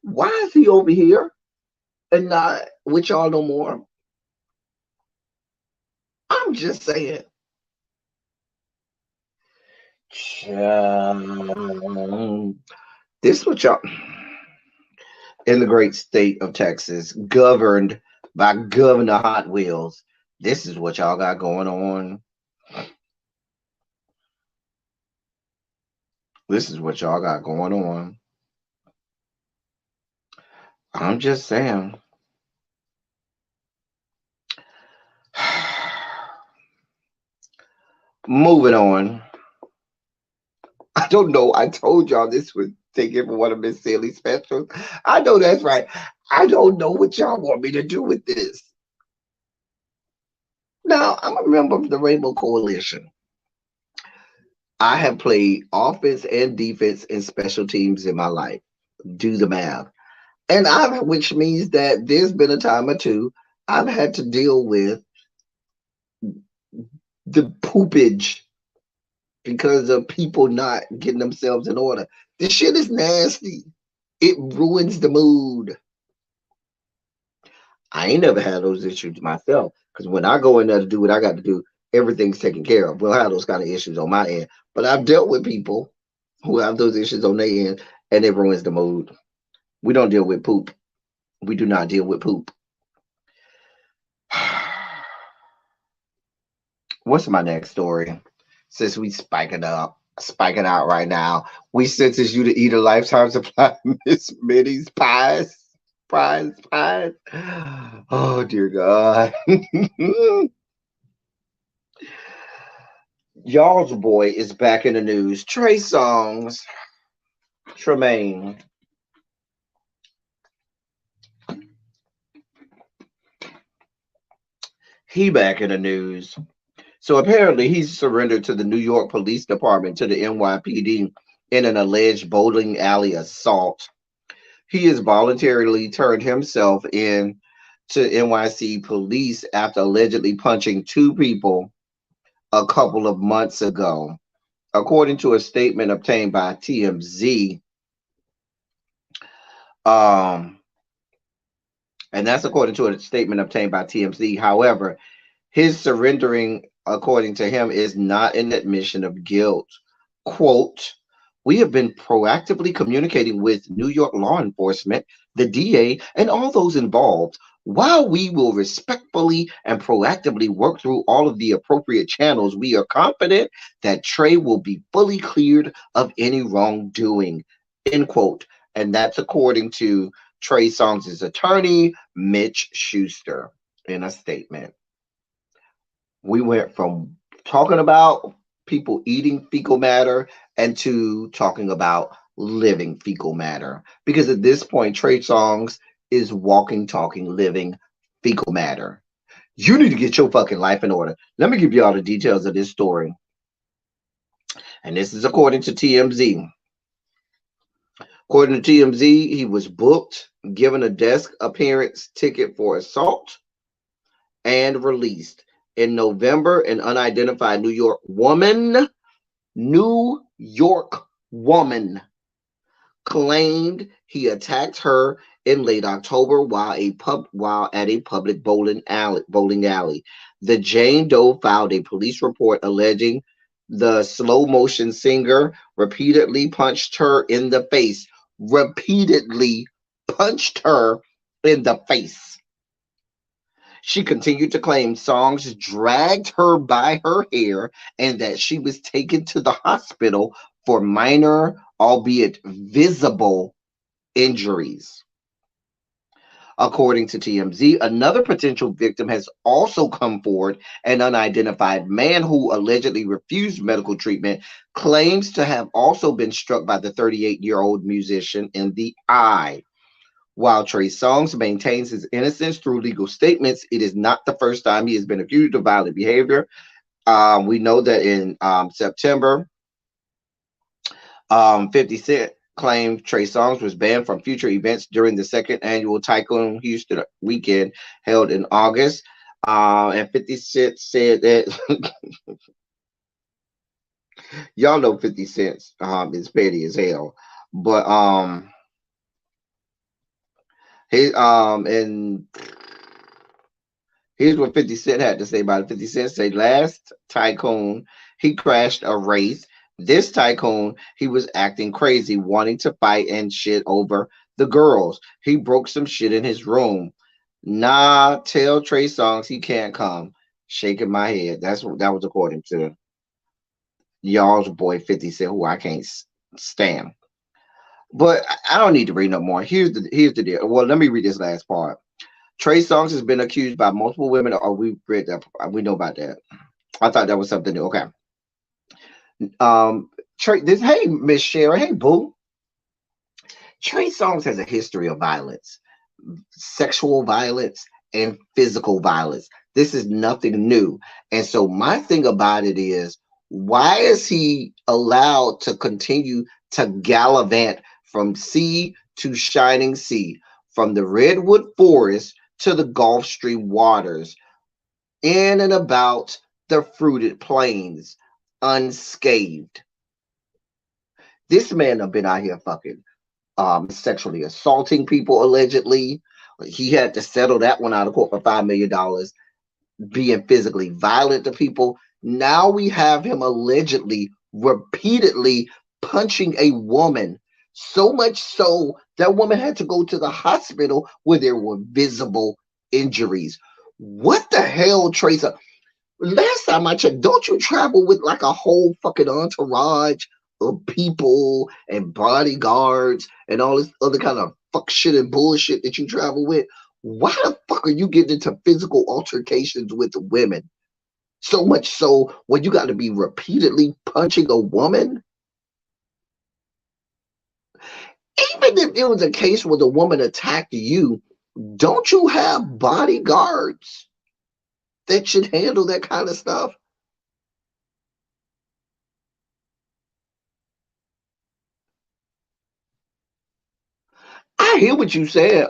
why is he over here and not with y'all no more? I'm just saying. This is what y'all in the great state of Texas, governed by Governor Hot Wheels. This is what y'all got going on. This is what y'all got going on. I'm just saying. Moving on. I don't know. I told y'all this would take it for one of Miss Sally's specials. I know that's right. I don't know what y'all want me to do with this. Now, I'm a member of the Rainbow Coalition. I have played offense and defense and special teams in my life. Do the math. And which means that there's been a time or two I've had to deal with the poopage because of people not getting themselves in order. This shit is nasty. It ruins the mood. I ain't never had those issues myself, because when I go in there to do what I got to do, everything's taken care of. We'll have those kind of issues on my end. But I've dealt with people who have those issues on their end, and it ruins the mood. We don't deal with poop. We do not deal with poop. What's my next story? Since we spiking out right now, we sentence you to eat a lifetime supply of Miss Minnie's pies. Pies. Oh dear God. Y'all's boy is back in the news. Trey Songz, Tremaine. He back in the news. So apparently he's surrendered to the New York Police Department, to the NYPD, in an alleged bowling alley assault. He has voluntarily turned himself in to NYC police after allegedly punching two people a couple of months ago. According to a statement obtained by TMZ, and that's according to a statement obtained by TMZ. However, his surrendering, according to him, is not an admission of guilt. Quote, "We have been proactively communicating with New York law enforcement, the DA, and all those involved. While we will respectfully and proactively work through all of the appropriate channels, we are confident that Trey will be fully cleared of any wrongdoing." End quote. And that's according to Trey Songz' attorney, Mitch Schuster, in a statement. We went from talking about people eating fecal matter and to talking about living fecal matter. Because at this point, Trey Songz is walking, talking, living fecal matter. You need to get your fucking life in order. Let me give you all the details of this story. And this is according to TMZ. According to TMZ, he was booked, given a desk appearance ticket for assault, and released. In November, an unidentified New York woman claimed he attacked her in late October while at a public bowling alley. The Jane Doe filed a police report alleging the slow motion singer repeatedly punched her in the face. Repeatedly punched her in the face. She continued to claim Songz dragged her by her hair and that she was taken to the hospital for minor, albeit visible, injuries. According to TMZ, another potential victim has also come forward. An unidentified man who allegedly refused medical treatment claims to have also been struck by the 38-year-old musician in the eye. While Trey Songz maintains his innocence through legal statements, it is not the first time he has been accused of violent behavior. We know that in September, 50 Cent claimed Trey Songz was banned from future events during the second annual Tycoon Houston weekend held in August. And 50 Cent said that y'all know 50 Cent is petty as hell, but and here's what 50 Cent had to say about it. 50 Cent said, last Tycoon, he crashed a race. This Tycoon, he was acting crazy, wanting to fight and shit over the girls. He broke some shit in his room. Nah, tell Trey Songz he can't come. Shaking my head. That was according to y'all's boy 50 Cent, who I can't stand. But I don't need to read no more. Here's the deal. Well, let me read this last part. Trey Songz has been accused by multiple women. Oh, we read that. We know about that. I thought that was something new. Okay. Hey, Miss Sharon. Hey, boo. Trey Songz has a history of violence, sexual violence, and physical violence. This is nothing new. And so my thing about it is, why is he allowed to continue to gallivant from sea to shining sea, from the redwood forest to the Gulf Stream waters, in and about the fruited plains, unscathed? This man have been out here fucking sexually assaulting people, allegedly. He had to settle that one out of court for $5 million, being physically violent to people. Now we have him allegedly repeatedly punching a woman, so much so that woman had to go to the hospital where there were visible injuries. What the hell, Tracer? Last time I checked, don't you travel with like a whole fucking entourage of people and bodyguards and all this other kind of fuck shit and bullshit that you travel with? Why the fuck are you getting into physical altercations with women? So much so when you got to be repeatedly punching a woman? Even if it was a case where the woman attacked you, don't you have bodyguards that should handle that kind of stuff? I hear what you said,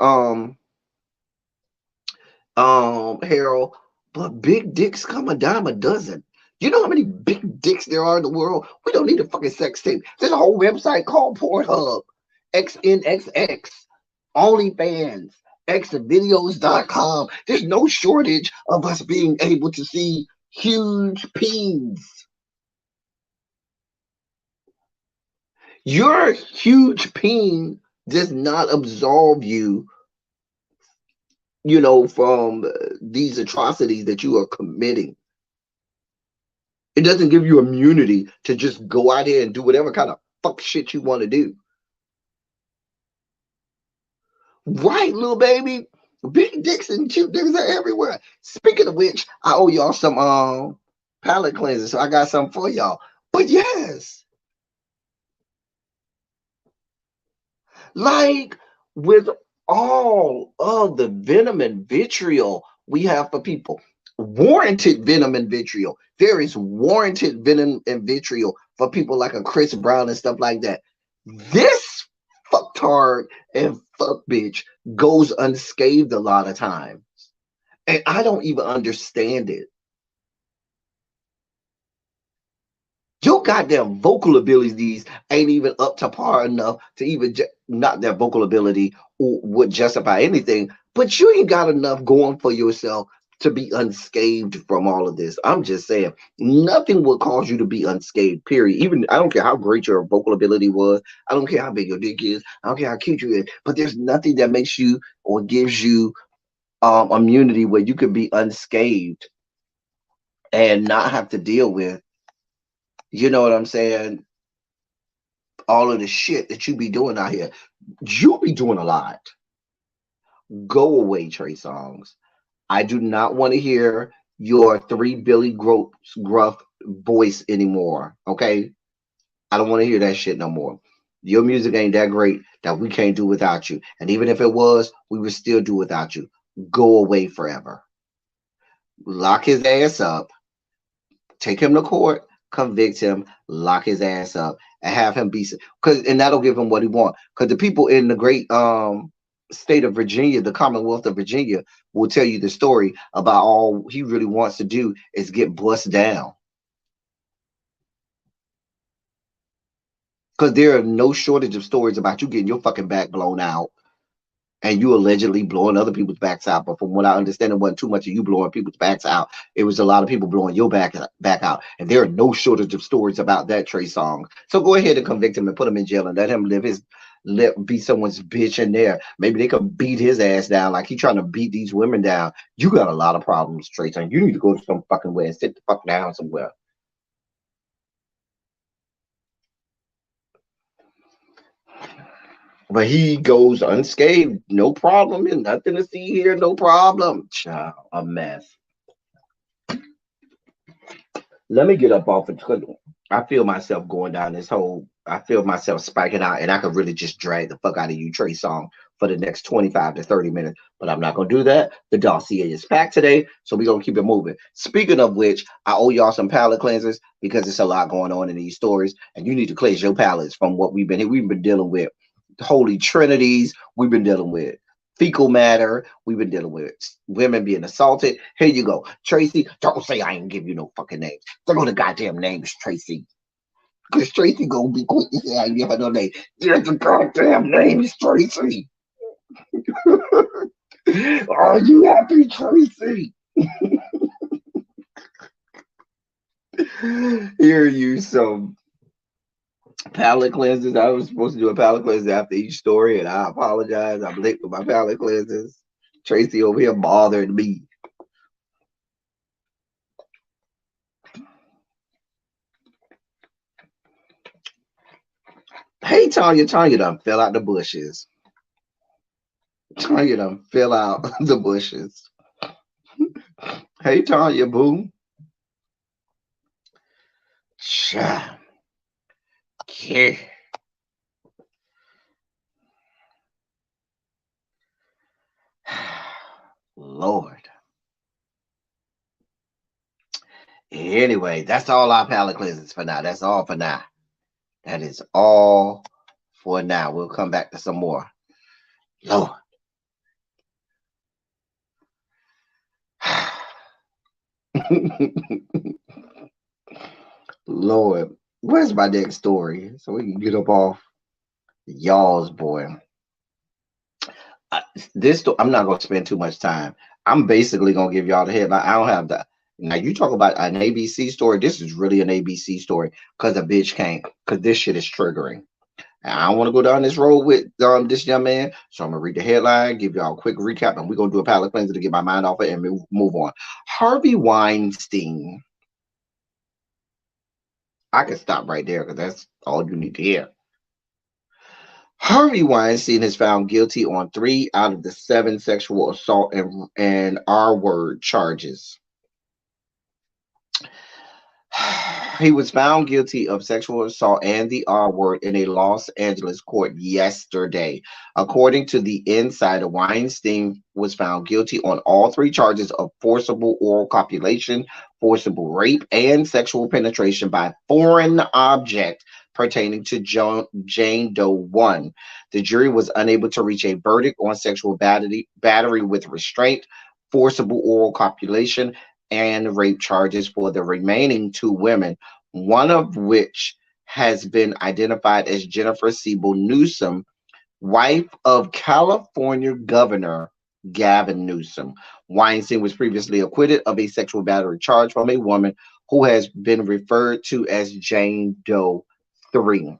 Harold, but big dicks come a dime a dozen. You know how many big dicks there are in the world? We don't need a fucking sex tape. There's a whole website called Pornhub, XNXX, OnlyFans, xvideos.com. There's no shortage of us being able to see huge peens. Your huge peen does not absolve you, from these atrocities that you are committing. It doesn't give you immunity to just go out here and do whatever kind of fuck shit you want to do. Right, little baby. Big dicks and cute dicks are everywhere. Speaking of which, I owe y'all some palate cleansers, so I got something for y'all. But yes, like with all of the venom and vitriol we have for people, warranted venom and vitriol. There is warranted venom and vitriol for people like a Chris Brown and stuff like that. This fucktard and fuck bitch goes unscathed a lot of times. And I don't even understand it. Your goddamn vocal abilities ain't even up to par enough to even not their vocal ability would justify anything, but you ain't got enough going for yourself to be unscathed from all of this. I'm just saying, nothing will cause you to be unscathed, period. Even I don't care how great your vocal ability was, I don't care how big your dick is, I don't care how cute you is, but there's nothing that makes you or gives you immunity where you could be unscathed and not have to deal with, you know what I'm saying, all of the shit that you be doing out here. You be doing a lot. Go away, Trey Songs. I do not want to hear your three Billy Gruff voice anymore. Okay? I don't want to hear that shit no more. Your music ain't that great that we can't do without you. And even if it was, we would still do without you. Go away forever. Lock his ass up. Take him to court, convict him, lock his ass up, and have him be, because and that'll give him what he wants. Because the people in the great state of Virginia, the Commonwealth of Virginia, will tell you the story about all he really wants to do is get bust down. Because there are no shortage of stories about you getting your fucking back blown out and you allegedly blowing other people's backs out. But from what I understand, it wasn't too much of you blowing people's backs out. It was a lot of people blowing your back out. And there are no shortage of stories about that, Trey Songz. So go ahead and convict him and put him in jail and let him be someone's bitch in there. Maybe they could beat his ass down like he's trying to beat these women down. You got a lot of problems, Trey Songz. You need to go to some fucking way and sit the fuck down somewhere. But he goes unscathed, no problem. And nothing to see here, no problem. Child, a mess. Let me get up off it. I feel myself going down this hole. I feel myself spiking out, and I could really just drag the fuck out of you, Trey Songz, for the next 25 to 30 minutes. But I'm not going to do that. The dossier is packed today, so we're going to keep it moving. Speaking of which, I owe y'all some palate cleansers because it's a lot going on in these stories, and you need to cleanse your palates from what we've been dealing with. Holy Trinities, we've been dealing with fecal matter, we've been dealing with women being assaulted. Here you go, Tracy. Don't say I ain't give you no fucking names. Throw the goddamn names, Tracy. Because Tracy gonna be quick to say I give her no name. There's the goddamn names, Tracy. Are you happy, Tracy? Here you some palate cleansers. I was supposed to do a palate cleanser after each story, and I apologize. I'm late with my palate cleansers. Tracy over here bothering me. Hey, Tanya done fell out the bushes. Tanya done fell out the bushes. Hey, Tanya, boo. Yeah. Lord. Anyway, that's all our palate cleansers for now. That's all for now. That is all for now. We'll come back to some more. Lord. Lord. Where's my next story? So we can get up off y'all's boy. I'm not going to spend too much time. I'm basically going to give y'all the headline. I don't have that. Now, you talk about an ABC story. This is really an ABC story because a bitch can't, because this shit is triggering. And I don't want to go down this road with this young man. So I'm going to read the headline, give y'all a quick recap, and we're going to do a palate cleanser to get my mind off it and move on. Harvey Weinstein. I can stop right there because that's all you need to hear. Harvey Weinstein is found guilty on 3 out of the 7 sexual assault and R-word charges. He was found guilty of sexual assault and the R word in a Los Angeles court yesterday. According to the Insider, Weinstein was found guilty on all 3 charges of forcible oral copulation, forcible rape, and sexual penetration by foreign object pertaining to Jane Doe 1. The jury was unable to reach a verdict on sexual battery with restraint, forcible oral copulation, and rape charges for the remaining 2 women, one of which has been identified as Jennifer Siebel Newsom, wife of California Governor Gavin Newsom. Weinstein was previously acquitted of a sexual battery charge from a woman who has been referred to as Jane Doe 3.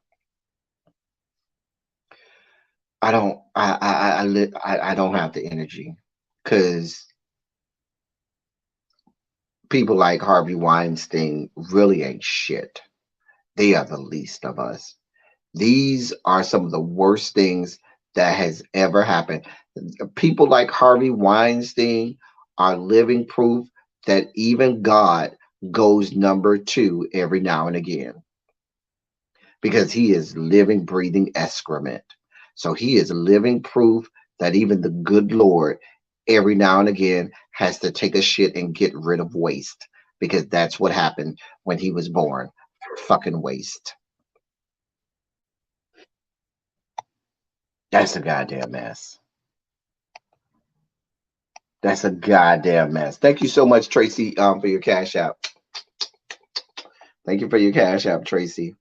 I don't have the energy, because people like Harvey Weinstein really ain't shit. They are the least of us. These are some of the worst things that has ever happened. People like Harvey Weinstein are living proof that even God goes number 2 every now and again, because he is living, breathing excrement. So he is living proof that even the good Lord every now and again has to take a shit and get rid of waste, because that's what happened when he was born. Fucking waste. That's a goddamn mess. That's a goddamn mess. Thank you so much, Tracy, for your Cash App. Thank you for your Cash App, Tracy.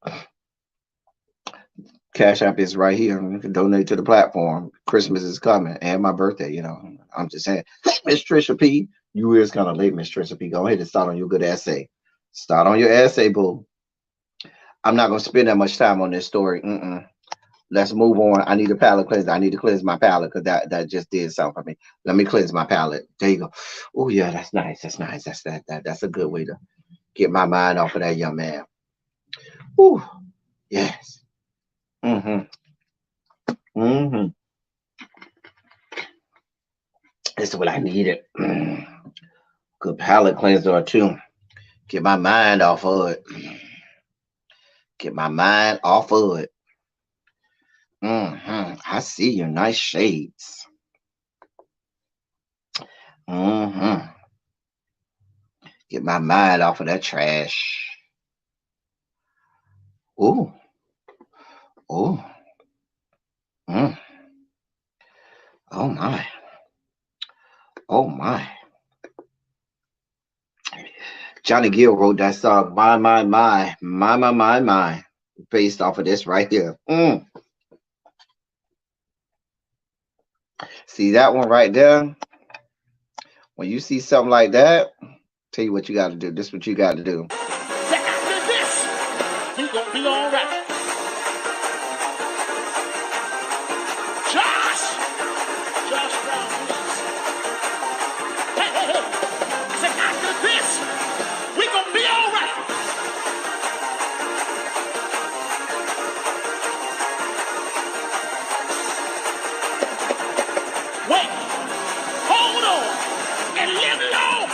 Cash App is right here. You can donate to the platform. Christmas is coming, and my birthday. I'm just saying. Hey, Miss Trisha P, you is kind of late, Miss Trisha P. Go ahead and start on your good essay. Start on your essay, boo. I'm not gonna spend that much time on this story. Let's move on. I need a palate cleanser. I need to cleanse my palate, because that just did something for me. Let me cleanse my palate. There you go. Oh yeah, that's nice. That's nice. That's a good way to get my mind off of that young man. Ooh, yes. This is what I needed. Good palate cleanser too. Get my mind off of it. Get my mind off of it. I see your nice shades. Get my mind off of that trash. Ooh. Oh. Oh my. Oh my. Johnny Gill wrote that song, my, based off of this right here. See that one right there? When you see something like that, tell you what you got to do. This is what you got to do. After this, we gonna be all right. Josh Brown. Hey. Say after this, we gonna be all right. Wait, hold on, and live long.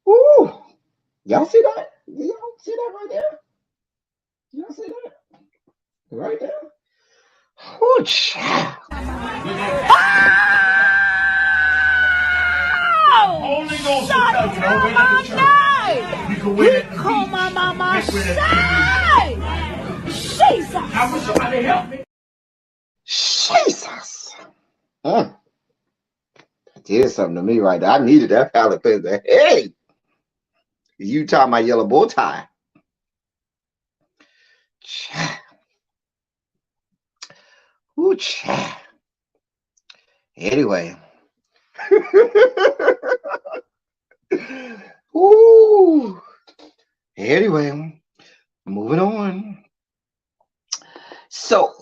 Ooh, y'all see that? Y'all see that right there? Y'all see that? Right there? Oh, child. Holy Ghost will tell you, don't wait at the church. You can wait at the beach. Jesus! I wish somebody help me. Jesus. That did something to me right there. I needed that palate cleanser. Hey, you tie my yellow bow tie. Ooh, child. Anyway. Ooh. Anyway, moving on. So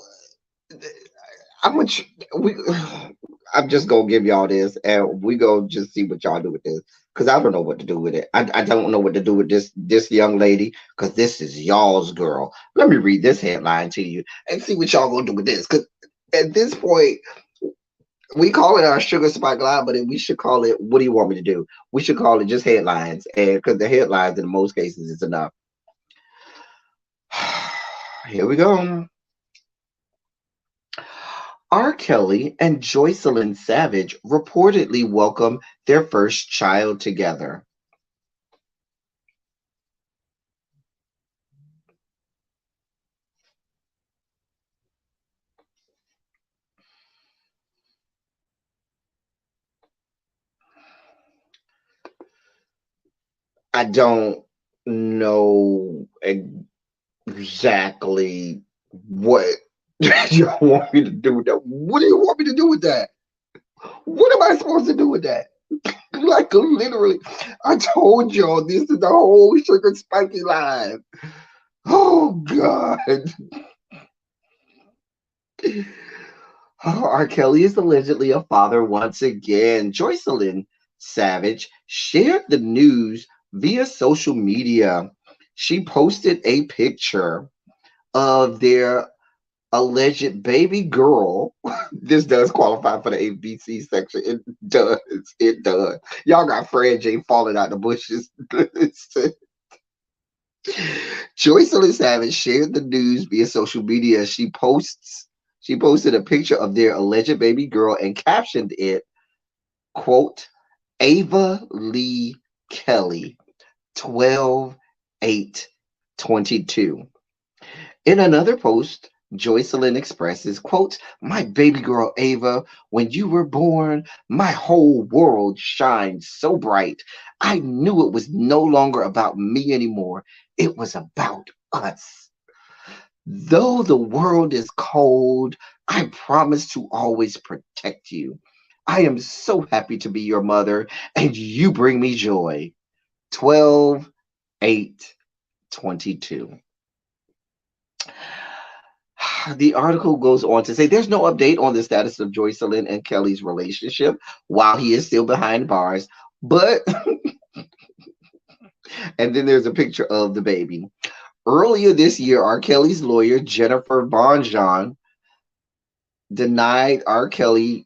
I'm just gonna give y'all this, and we gonna just see what y'all do with this, because I don't know what to do with it. I don't know what to do with this young lady because this is y'all's girl. Let me read this headline to you and see what y'all gonna do with this. Because at this point, we call it our sugar spike live, but we should call it what do you want me to do? We should call it just headlines, and because the headlines in most cases is enough. Here we go. R. Kelly and Joycelyn Savage reportedly welcome their first child together. I don't know exactly what you want me to do with that. What do you want me to do with that? What am I supposed to do with that? Like literally, I told y'all this is the whole sugar spiky line. Oh God. R. Kelly is allegedly a father once again. Joycelyn Savage shared the news via social media. She posted a picture of their alleged baby girl. This does qualify for the ABC section. It does. It does. Y'all got Fred J falling out the bushes. Joycelyn Savage shared the news via social media. She posted a picture of their alleged baby girl and captioned it, quote, Ava Lee Kelly, 12/8/22. In another post, Joycelyn expresses, quote, my baby girl Ava, when you were born, my whole world shined so bright. I knew it was no longer about me anymore. It was about us. Though the world is cold, I promise to always protect you. I am so happy to be your mother, and you bring me joy. 12/8/22. The article goes on to say there's no update on the status of Joycelyn and Kelly's relationship while he is still behind bars. But, and then there's a picture of the baby. Earlier this year, R. Kelly's lawyer, Jennifer Bonjon, denied R. Kelly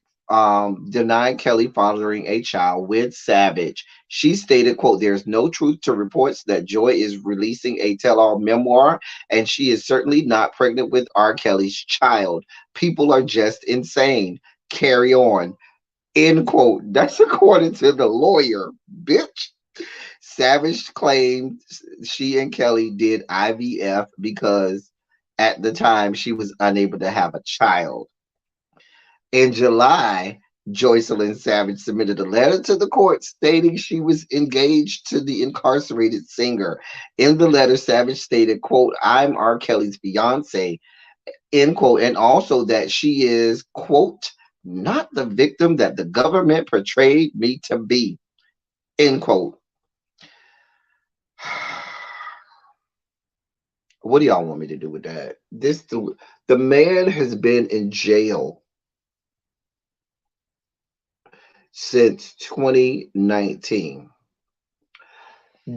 denied Kelly fathering a child with Savage. She stated, quote, there's no truth to reports that Joy is releasing a tell-all memoir, and she is certainly not pregnant with R. Kelly's child. People are just insane. Carry on. End quote. That's according to the lawyer, bitch. Savage claimed she and Kelly did IVF because at the time she was unable to have a child. In July, Joycelyn Savage submitted a letter to the court stating she was engaged to the incarcerated singer. In the letter, Savage stated, quote, I'm R. Kelly's fiance, end quote, and also that she is, quote, not the victim that the government portrayed me to be, end quote. What do y'all want me to do with that? The man has been in jail since 2019.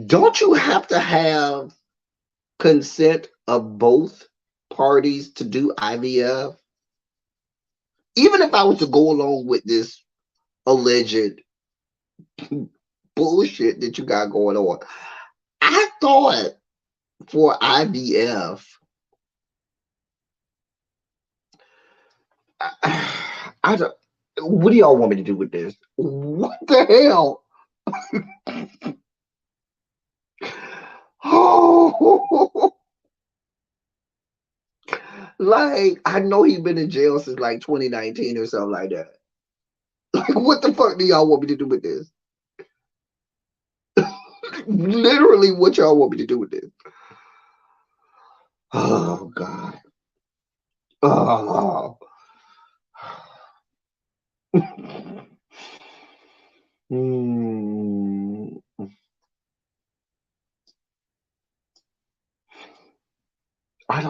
Don't you have to have consent of both parties to do IVF? Even if I was to go along with this alleged bullshit that you got going on, I thought for IVF, I don't. What do y'all want me to do with this? What the hell? Oh, like I know he's been in jail since like 2019 or something like that. Like, what the fuck do y'all want me to do with this? Literally, what y'all want me to do with this? Oh God. Oh. Hmm. I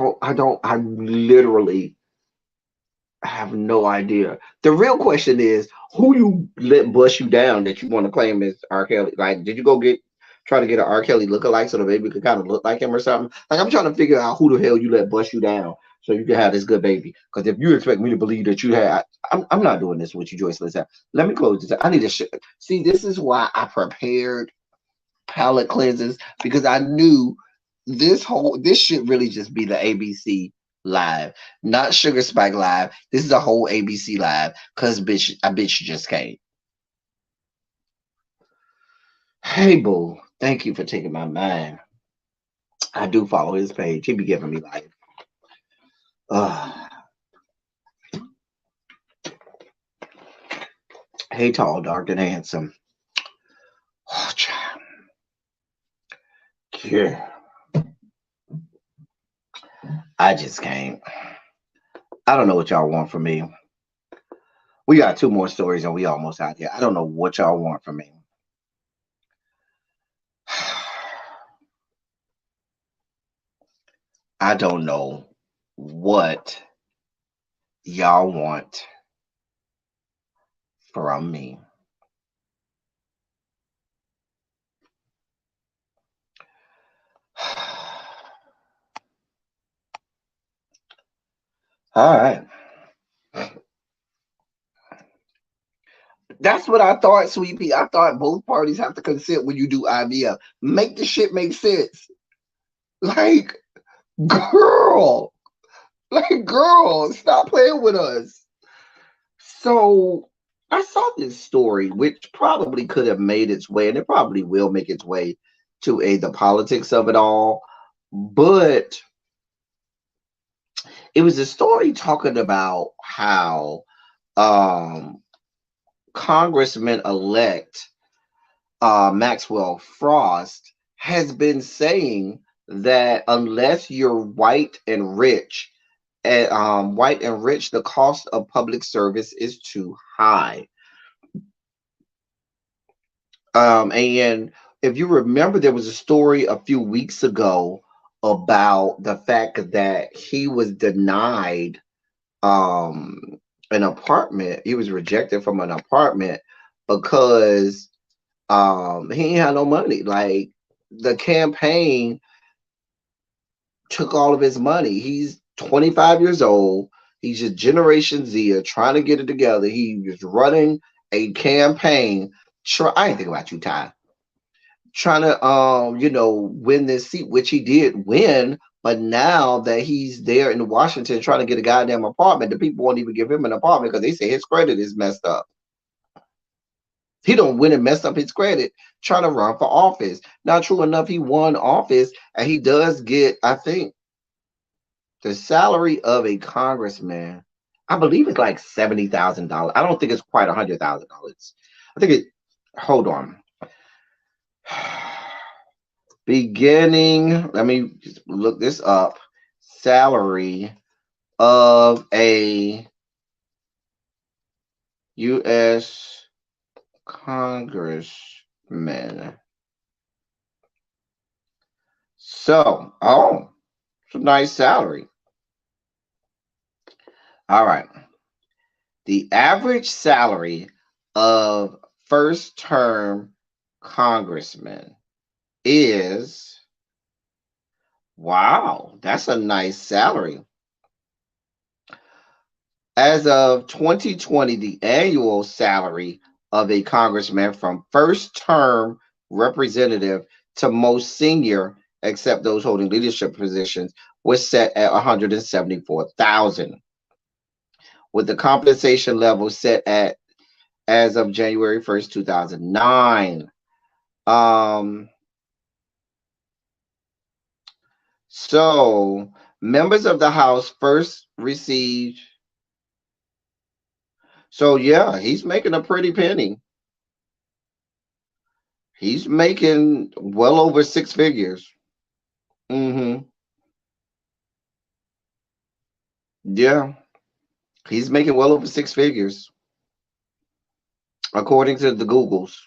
literally have no idea. The real question is, who you let bust you down that you want to claim as R. Kelly? Like, did you go try to get an R. Kelly lookalike so the baby could kind of look like him or something? Like, I'm trying to figure out who the hell you let bust you down so you can have this good baby. Because if you expect me to believe that you had, I'm not doing this with you, Joyce. Listen, let me close this. I need to see. This is why I prepared palate cleansers, because I knew this should really just be the ABC live, not Sugar Spike live. This is a whole ABC live, cause bitch just came. Hey boo, thank you for taking my mind. I do follow his page. He be giving me life. Hey tall, dark, and handsome. Oh, child. Yeah. I just can't. I don't know what y'all want from me. We got 2 more stories and we almost out here. I don't know what y'all want from me. I don't know what y'all want from me. All right. That's what I thought, Sweet Pea. I thought both parties have to consent when you do IVF. Make the shit make sense. Like, girl. Like, girl, stop playing with us. So I saw this story, which probably could have made its way, and it probably will make its way to the politics of it all. But it was a story talking about how Congressman-elect Maxwell Frost has been saying that unless you're white and rich, the cost of public service is too high. And if you remember, there was a story a few weeks ago about the fact that he was denied an apartment. He was rejected from an apartment because he ain't had no money. Like, the campaign took all of his money. He's 25 years old. He's just Generation Z, trying to get it together. He was running a campaign. I ain't think about you, Ty. Trying to win this seat, which he did win. But now that he's there in Washington trying to get a goddamn apartment, the people won't even give him an apartment because they say his credit is messed up. He don't win and mess up his credit trying to run for office. Now, true enough, he won office and he does get, I think, the salary of a congressman. I believe it's like $70,000. I don't think it's quite $100,000. I think it. Hold on. Beginning. Let me just look this up. Salary of a U.S. congressman. So, it's a nice salary. All right. The average salary of first-term congressman is, wow, that's a nice salary. As of 2020, the annual salary of a congressman from first-term representative to most senior, except those holding leadership positions, was set at $174,000, with the compensation level set at as of January 1st, 2009. So members of the House first received. So yeah, he's making a pretty penny. He's making well over 6 figures. Yeah. He's making well over 6 figures, according to the Googles.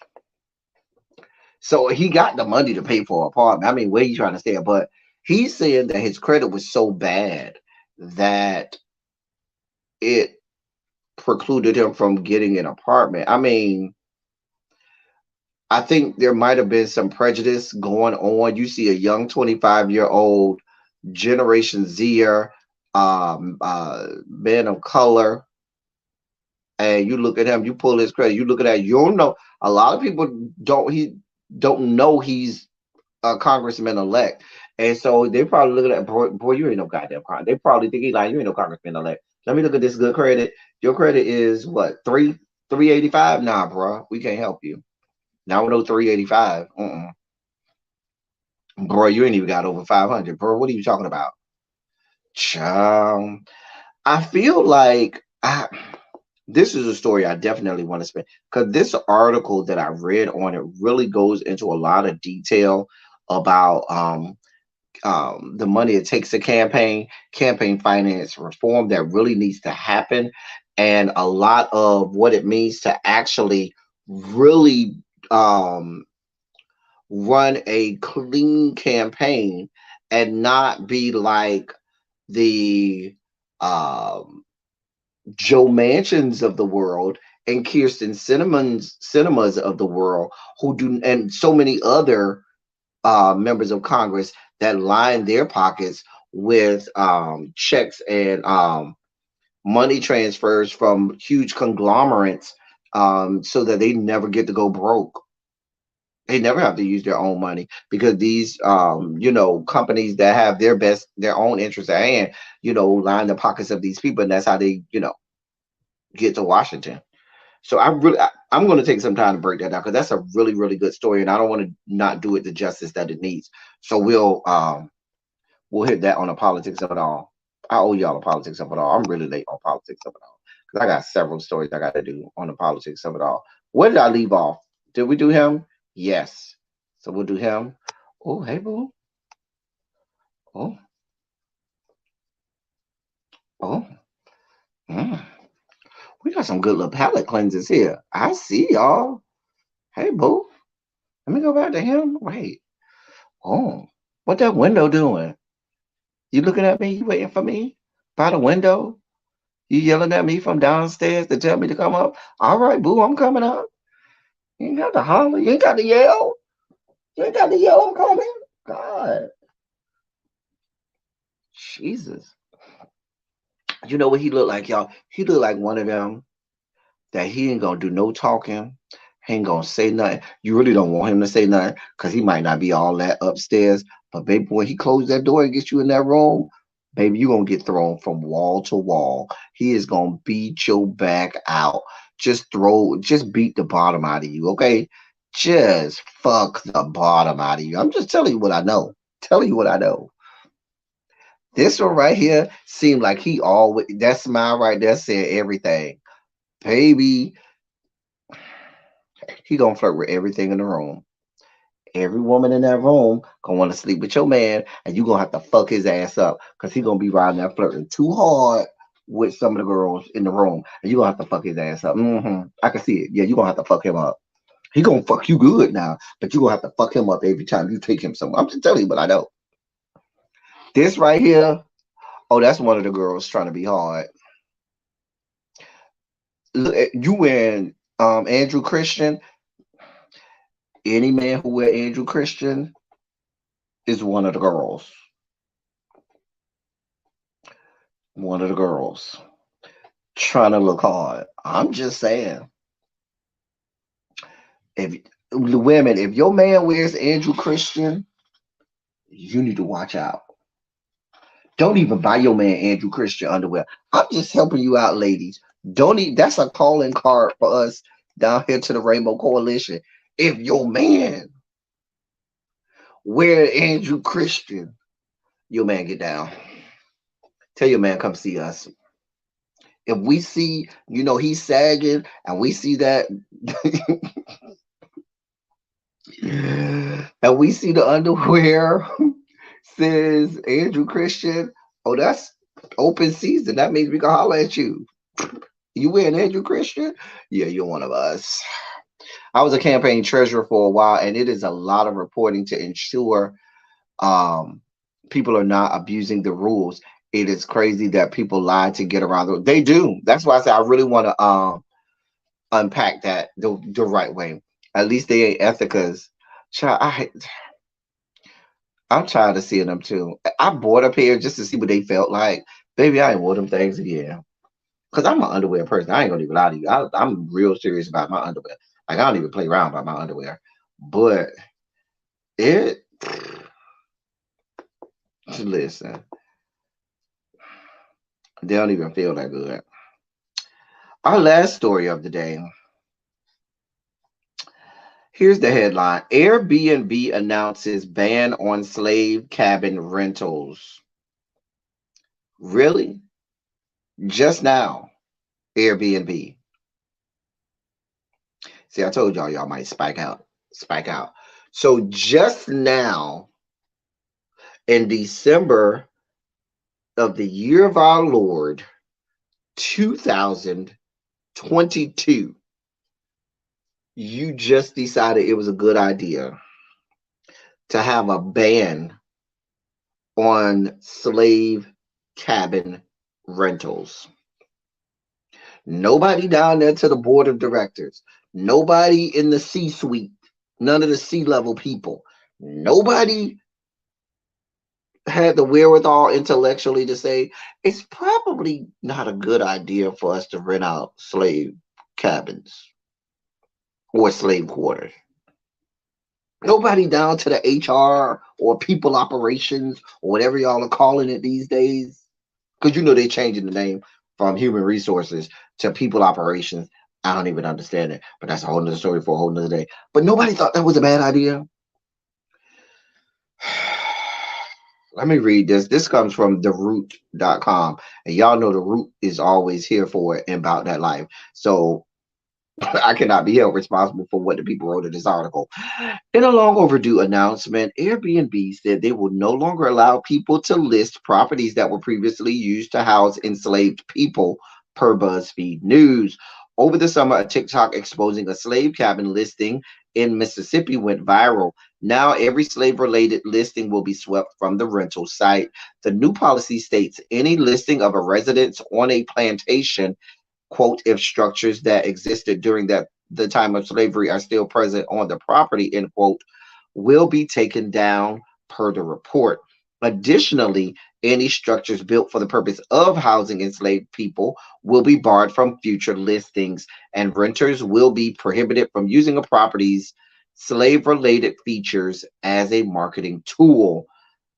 So he got the money to pay for an apartment. I mean, where you trying to stay? But he's saying that his credit was so bad that it precluded him from getting an apartment. I mean, I think there might have been some prejudice going on. You see a young 25-year-old Generation Zer, man of color, and you look at him, you pull his credit, you look at that, you don't know. A lot of people don't know he's a congressman elect. And so they probably look at that, boy, you ain't no goddamn con. They probably think he like, you ain't no congressman elect. Let me look at this good credit. Your credit is what, 385? Nah, bro, we can't help you. Now we know 385. Bro, you ain't even got over 500. Bro, what are you talking about? Child. I feel like this is a story I definitely want to spend, because this article that I read on it really goes into a lot of detail about the money it takes to campaign finance reform that really needs to happen, and a lot of what it means to actually really run a clean campaign and not be like the Joe Mansions of the world and Kirsten Cinemas of the world, who do, and so many other members of Congress that line their pockets with checks and money transfers from huge conglomerates, so that they never get to go broke. They never have to use their own money, because these companies that have their own interests at hand, line the pockets of these people, and that's how they get to Washington. So I'm going to take some time to break that down, because that's a really, really good story, and I don't want to not do it the justice that it needs. So we'll hit that on the politics of it all. I owe y'all the politics of it all. I'm really late on politics of it all, because I got several stories I got to do on the politics of it all. Where did I leave off? Did we do him? Yes. So we'll do him. Oh, hey, boo. Oh, oh. Mm. We got some good little palate cleansers here. I see y'all. Hey, boo. Let me go back to him. Wait. Oh, what that window doing? You looking at me? You waiting for me by the window? You yelling at me from downstairs to tell me to come up? All right, boo, I'm coming up. You ain't got to holler. You ain't got to yell. You ain't got to yell. I'm coming. God. Jesus. You know what he looked like, y'all? He looked like one of them that he ain't gonna do no talking. He ain't gonna say nothing. You really don't want him to say nothing, because he might not be all that upstairs. But baby, when he closes that door and gets you in that room, baby, you gonna get thrown from wall to wall. He is gonna beat your back out. Just beat the bottom out of you, okay? Just fuck the bottom out of you. I'm just telling you what I know. Telling you what I know. This one right here seemed like he always, that smile right there said everything. Baby, he gonna flirt with everything in the room. Every woman in that room gonna want to sleep with your man, and you gonna have to fuck his ass up, because he gonna be riding that flirting too hard with some of the girls in the room, and you gonna have to fuck his ass up. I can see it. Yeah, you gonna have to fuck him up. He gonna fuck you good now, but you gonna have to fuck him up every time you take him somewhere. I'm just telling you what I know. This right here, oh, that's one of the girls trying to be hard. Look at you wearing Andrew Christian. Any man who wear Andrew Christian is one of the girls. One of the girls trying to look hard. I'm just saying. If women, if your man wears Andrew Christian, you need to watch out. Don't even buy your man Andrew Christian underwear. I'm just helping you out, ladies. Don't even, that's a calling card for us down here to the Rainbow Coalition. If your man wear Andrew Christian, your man get down. Tell your man come see us. If we see, he's sagging, and we see that, and we see the underwear says Andrew Christian, oh, that's open season. That means we can holler at you. You wearing Andrew Christian? Yeah, you're one of us. I was a campaign treasurer for a while, and it is a lot of reporting to ensure people are not abusing the rules. It is crazy that people lie to get around they do. That's why I say I really want to unpack that the right way. At least they ain't ethicas. Child, I'm tired of seeing them too. I bought a pair just to see what they felt like. Baby, I ain't wore them things again. Cause I'm an underwear person. I ain't gonna even lie to you. I'm real serious about my underwear. Like I don't even play around about my underwear. But it listen, they don't even feel that good. Our last story of the day. Here's the headline. Airbnb announces ban on slave cabin rentals. Really? Just now, Airbnb. See, I told y'all might spike out. Spike out. So just now, in December of the year of our Lord, 2022, you just decided it was a good idea to have a ban on slave cabin rentals. Nobody down there to the board of directors, nobody in the C-suite, none of the C-level people, nobody had the wherewithal intellectually to say it's probably not a good idea for us to rent out slave cabins or slave quarters. Nobody down to the HR or people operations or whatever y'all are calling it these days. Because you know they're changing the name from human resources to people operations. I don't even understand it, but that's a whole nother story for a whole nother day. But nobody thought that was a bad idea. Let me read this. This comes from theroot.com. And y'all know the root is always here for it and about that life. So I cannot be held responsible for what the people wrote in this article. In a long overdue announcement, Airbnb said they will no longer allow people to list properties that were previously used to house enslaved people, per BuzzFeed News. Over the summer, a TikTok exposing a slave cabin listing in Mississippi went viral. Now, every slave related listing will be swept from the rental site. The new policy states any listing of a residence on a plantation, quote, if structures that existed during the time of slavery are still present on the property, end quote, will be taken down per the report. Additionally, any structures built for the purpose of housing enslaved people will be barred from future listings, and renters will be prohibited from using a property's slave related features as a marketing tool.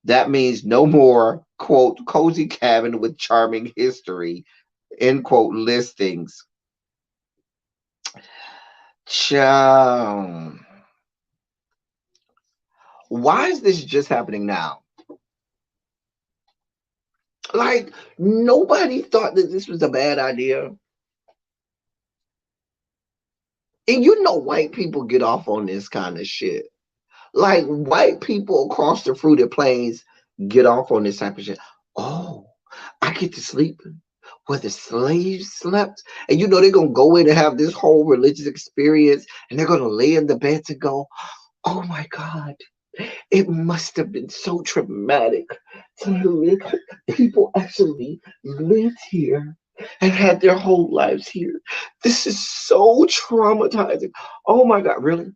That means no more, quote, cozy cabin with charming history, end quote, listings. Child. Why is this just happening now? Like, nobody thought that this was a bad idea. And you know white people get off on this kind of shit. Like, white people across the fruited plains get off on this type of shit. Oh, I get to sleep where the slaves slept. And you know they're going to go in and have this whole religious experience. And they're going to lay in the bed to go, oh my God. It must have been so traumatic to live. People actually lived here and had their whole lives here. This is so traumatizing. Oh my God, really?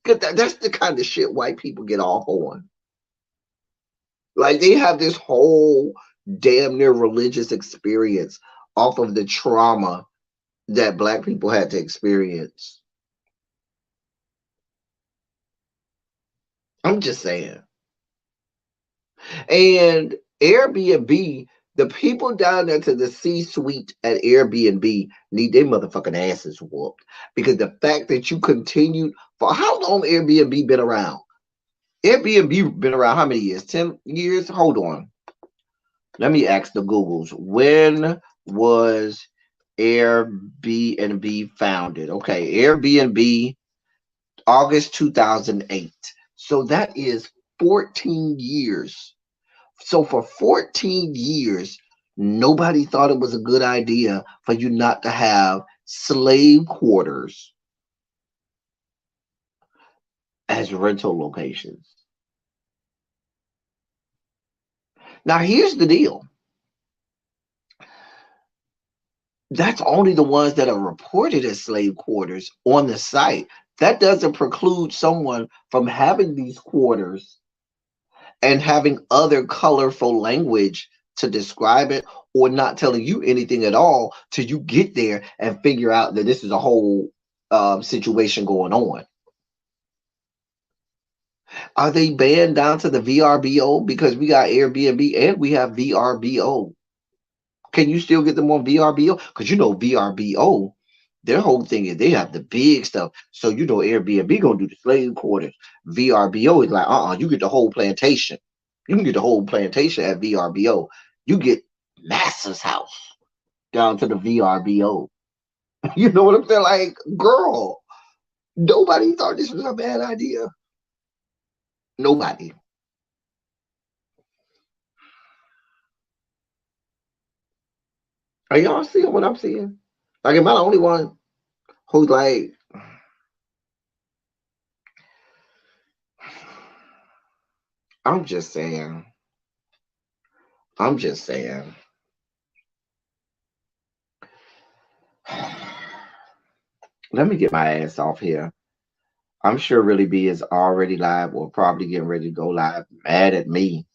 Because that's the kind of shit white people get off on. Like they have this whole damn near religious experience off of the trauma that black people had to experience. I'm just saying. And Airbnb, the people down there to the C-suite at Airbnb need their motherfucking asses whooped. Because the fact that you continued, for how long Airbnb been around? Airbnb been around how many years? 10 years? Hold on. Let me ask the Googles. When was Airbnb founded? Okay, Airbnb, August 2008. So that is 14 years. So for 14 years, nobody thought it was a good idea for you not to have slave quarters as rental locations. Now, here's the deal. That's only the ones that are reported as slave quarters on the site. That doesn't preclude someone from having these quarters and having other colorful language to describe it, or not telling you anything at all till you get there and figure out that this is a whole situation going on. Are they banned down to the VRBO? Because we got Airbnb and we have VRBO. Can you still get them on VRBO? Because you know VRBO, their whole thing is they have the big stuff. So you know Airbnb gonna do the slave quarters. VRBO is like, you get the whole plantation. You can get the whole plantation at VRBO. You get Master's house down to the VRBO. You know what I'm saying? Like, girl, nobody thought this was a bad idea. Nobody. Are y'all seeing what I'm seeing? Like, am I the only one who's like, I'm just saying. I'm just saying. Let me get my ass off here. I'm sure Really B is already live or probably getting ready to go live. Mad at me.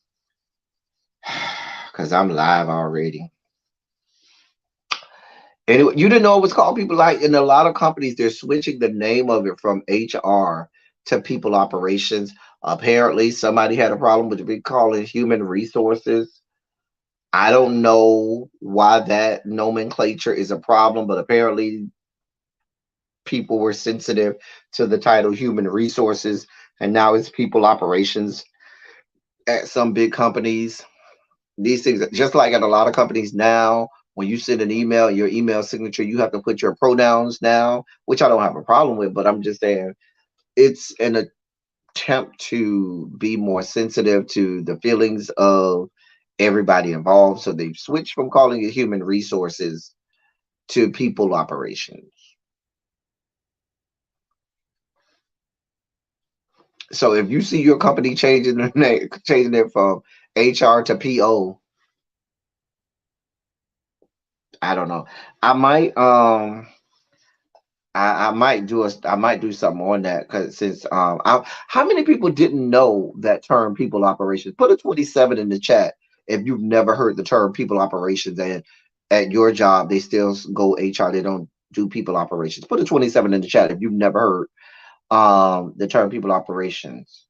Because I'm live already. Anyway, you didn't know it was called People Like, in a lot of companies, they're switching the name of it from HR to People Operations. Apparently, somebody had a problem with it calling Human Resources. I don't know why that nomenclature is a problem, but apparently people were sensitive to the title Human Resources, and now it's People Operations at some big companies. These things, just like at a lot of companies now, when you send an email, your email signature, you have to put your pronouns now, which I don't have a problem with, but I'm just saying it's an attempt to be more sensitive to the feelings of everybody involved. So they've switched from calling it Human Resources to People Operations. So if you see your company changing the name, changing it from HR to PO, I don't know. I might I might do something on that, because since how many people didn't know that term People Operations? Put a 27 in the chat if you've never heard the term People Operations, and at your job they still go HR, they don't do People Operations. Put a 27 in the chat if you've never heard the term People Operations.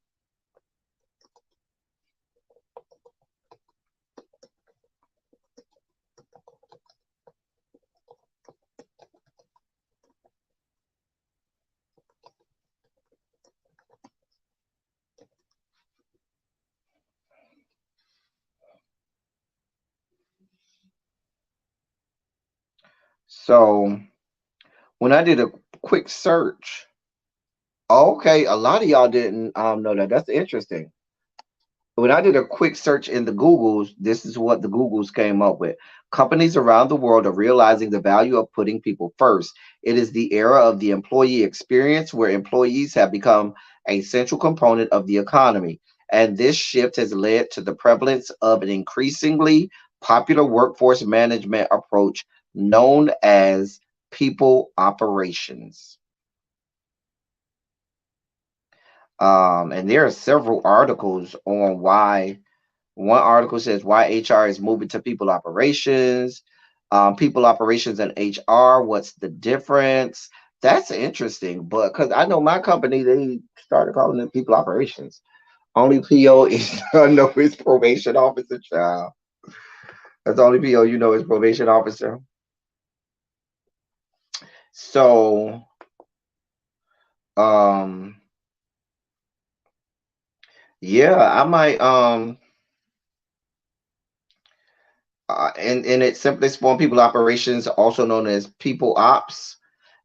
So when I did a quick search, okay, a lot of y'all didn't know that. That's interesting. When I did a quick search in the Googles, this is what the Googles came up with. Companies around the world are realizing the value of putting people first. It is the era of the employee experience where employees have become a central component of the economy. And this shift has led to the prevalence of an increasingly popular workforce management approach known as people operations. And there are several articles on why. One article says why HR is moving to people operations, people operations and HR. What's the difference? That's interesting, but because I know my company, they started calling it people operations. Only PO is I know is probation officer, child. That's the only PO you know is probation officer. So, um, yeah, I might in its simplest form, people operations, also known as people ops,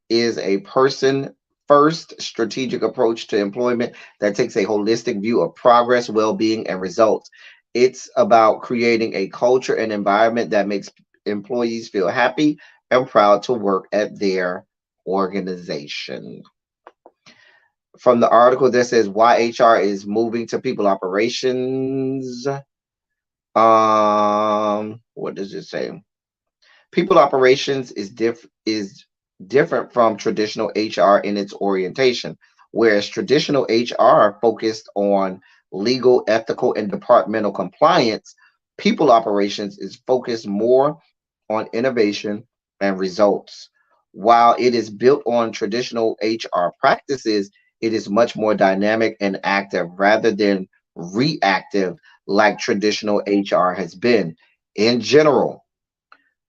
is a person first strategic approach to employment that takes a holistic view of progress, well being, and results. It's about creating a culture and environment that makes employees feel happy and proud to work at their organization. From the article that says why HR is moving to people operations, what does it say? People operations is different from traditional HR in its orientation, whereas traditional HR focused on legal, ethical, and departmental compliance. People operations is focused more on innovation and results. While it is built on traditional HR practices, it is much more dynamic and active rather than reactive like traditional HR has been. In general,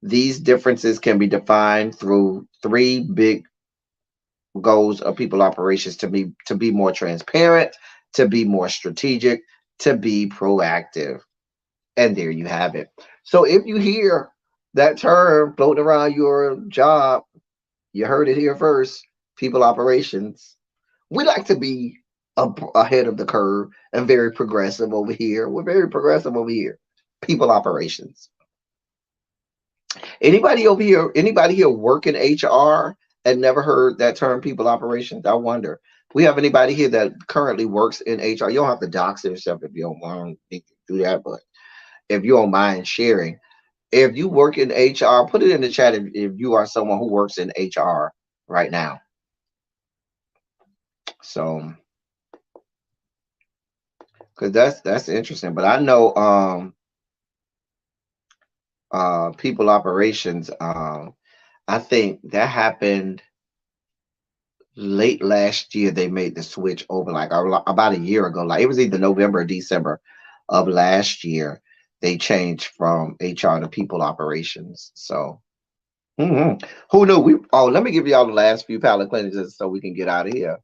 these differences can be defined through three big goals of people operations: to be more transparent, to be more strategic, to be proactive. And there you have it. So if you hear that term floating around your job, you heard it here first. People operations. We like to be ahead of the curve and very progressive over here. We're very progressive over here. People operations. Anybody over here, anybody here work in HR and never heard that term people operations? I wonder. We have anybody here that currently works in HR? You don't have to dox yourself if you don't want to do that, but if you don't mind sharing, if you work in HR, put it in the chat if you are someone who works in HR right now. So, because that's interesting. But I know people operations. I think that happened late last year. They made the switch over like about a year ago. Like it was either November or December of last year. They changed from HR to people operations. So who knew? Let me give y'all the last few palate cleansers so we can get out of here.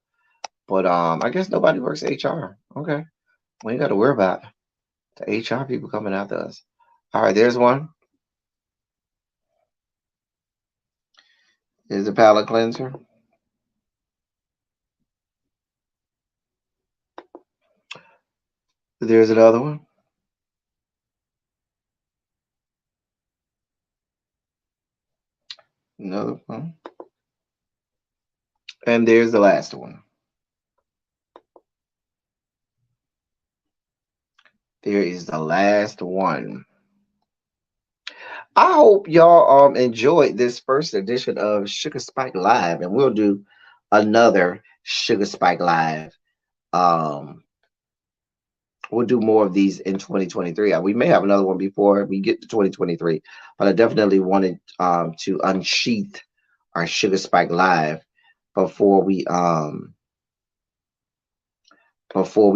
But I guess nobody works HR. Okay, we ain't got to worry about the HR people coming after us. All right, there's one. There's a palate cleanser. There's another one. Another one. And there's the last one. There is the last one. I hope y'all enjoyed this first edition of Sugar Spike Live, and we'll do another Sugar Spike Live. Um, we'll do more of these in 2023. We may have another one before we get to 2023, but I definitely wanted to unsheath our Sugar Spike Live before we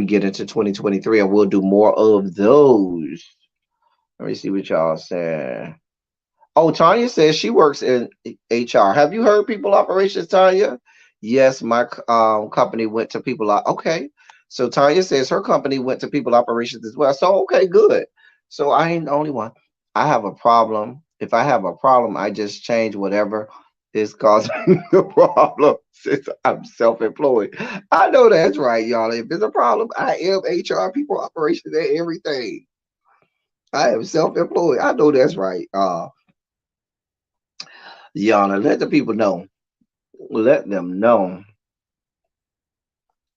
get into 2023, and we'll do more of those. Let me see what y'all said. Oh, Tanya says she works in HR. Have you heard people operations, Tanya? Yes, my company went to people. Okay, so Tanya says her company went to people operations as well. So okay, good. So I ain't the only one. I have a problem. If I have a problem, I just change whatever is causing the problem. Since I'm self-employed, I know that's right, y'all. If there's a problem, I am HR, people operations, and everything. I am self-employed. I know that's right. Yana, let the people know. Let them know.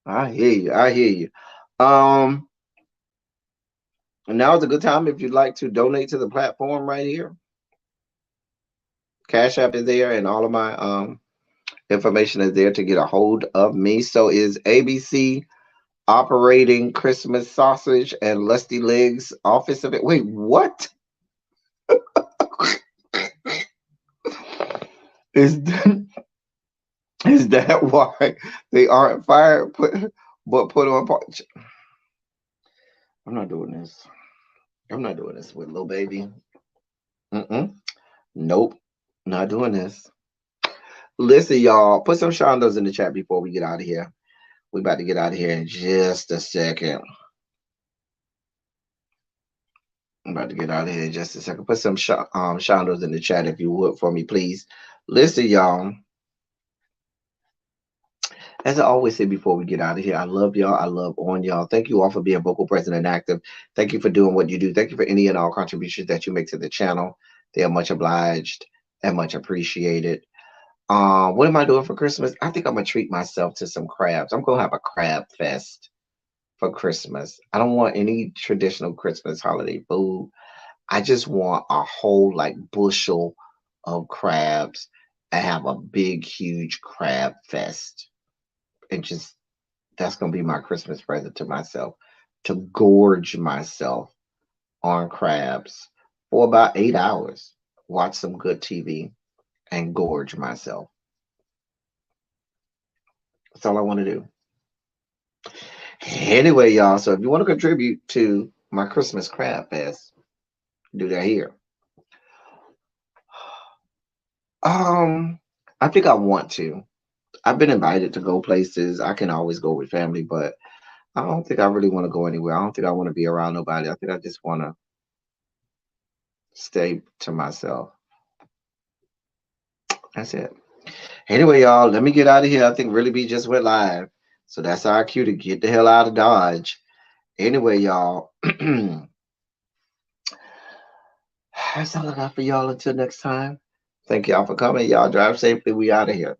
I hear you. I hear you. Um, Now is a good time if you'd like to donate to the platform right here. Cash App is there, and all of my information is there to get a hold of me. So is ABC operating Christmas sausage and lusty legs office of it? Wait, what? Is is that why they aren't fired but put on part? I'm not doing this. I'm not doing this with little baby. Nope, not doing this. Listen, y'all, put some shondos in the chat before we get out of here. We about to get out of here in just a second. I'm about to get out of here in just a second. Put some shondos in the chat if you would for me, please. Listen, y'all. As I always say before we get out of here, I love y'all. I love on y'all. Thank you all for being vocal, present, and active. Thank you for doing what you do. Thank you for any and all contributions that you make to the channel. They are much obliged and much appreciated. What am I doing for Christmas? I think I'm gonna treat myself to some crabs. I'm gonna have a crab fest for Christmas. I don't want any traditional Christmas holiday food. I just want a whole like bushel of crabs and have a big, huge crab fest. And just that's gonna be my Christmas present to myself, to gorge myself on crabs for about 8 hours, watch some good TV, and gorge myself. That's all I want to do. Anyway, y'all, so if you want to contribute to my Christmas crab fest, do that here. Um, I think I want to. I've been invited to go places. I can always go with family, but I don't think I really want to go anywhere. I don't think I want to be around nobody. I think I just want to stay to myself. That's it. Anyway, y'all, let me get out of here. I think Really B just went live. So that's our cue to get the hell out of Dodge. Anyway, y'all, that's all I got for y'all until next time. Thank y'all for coming. Y'all drive safely. We out of here.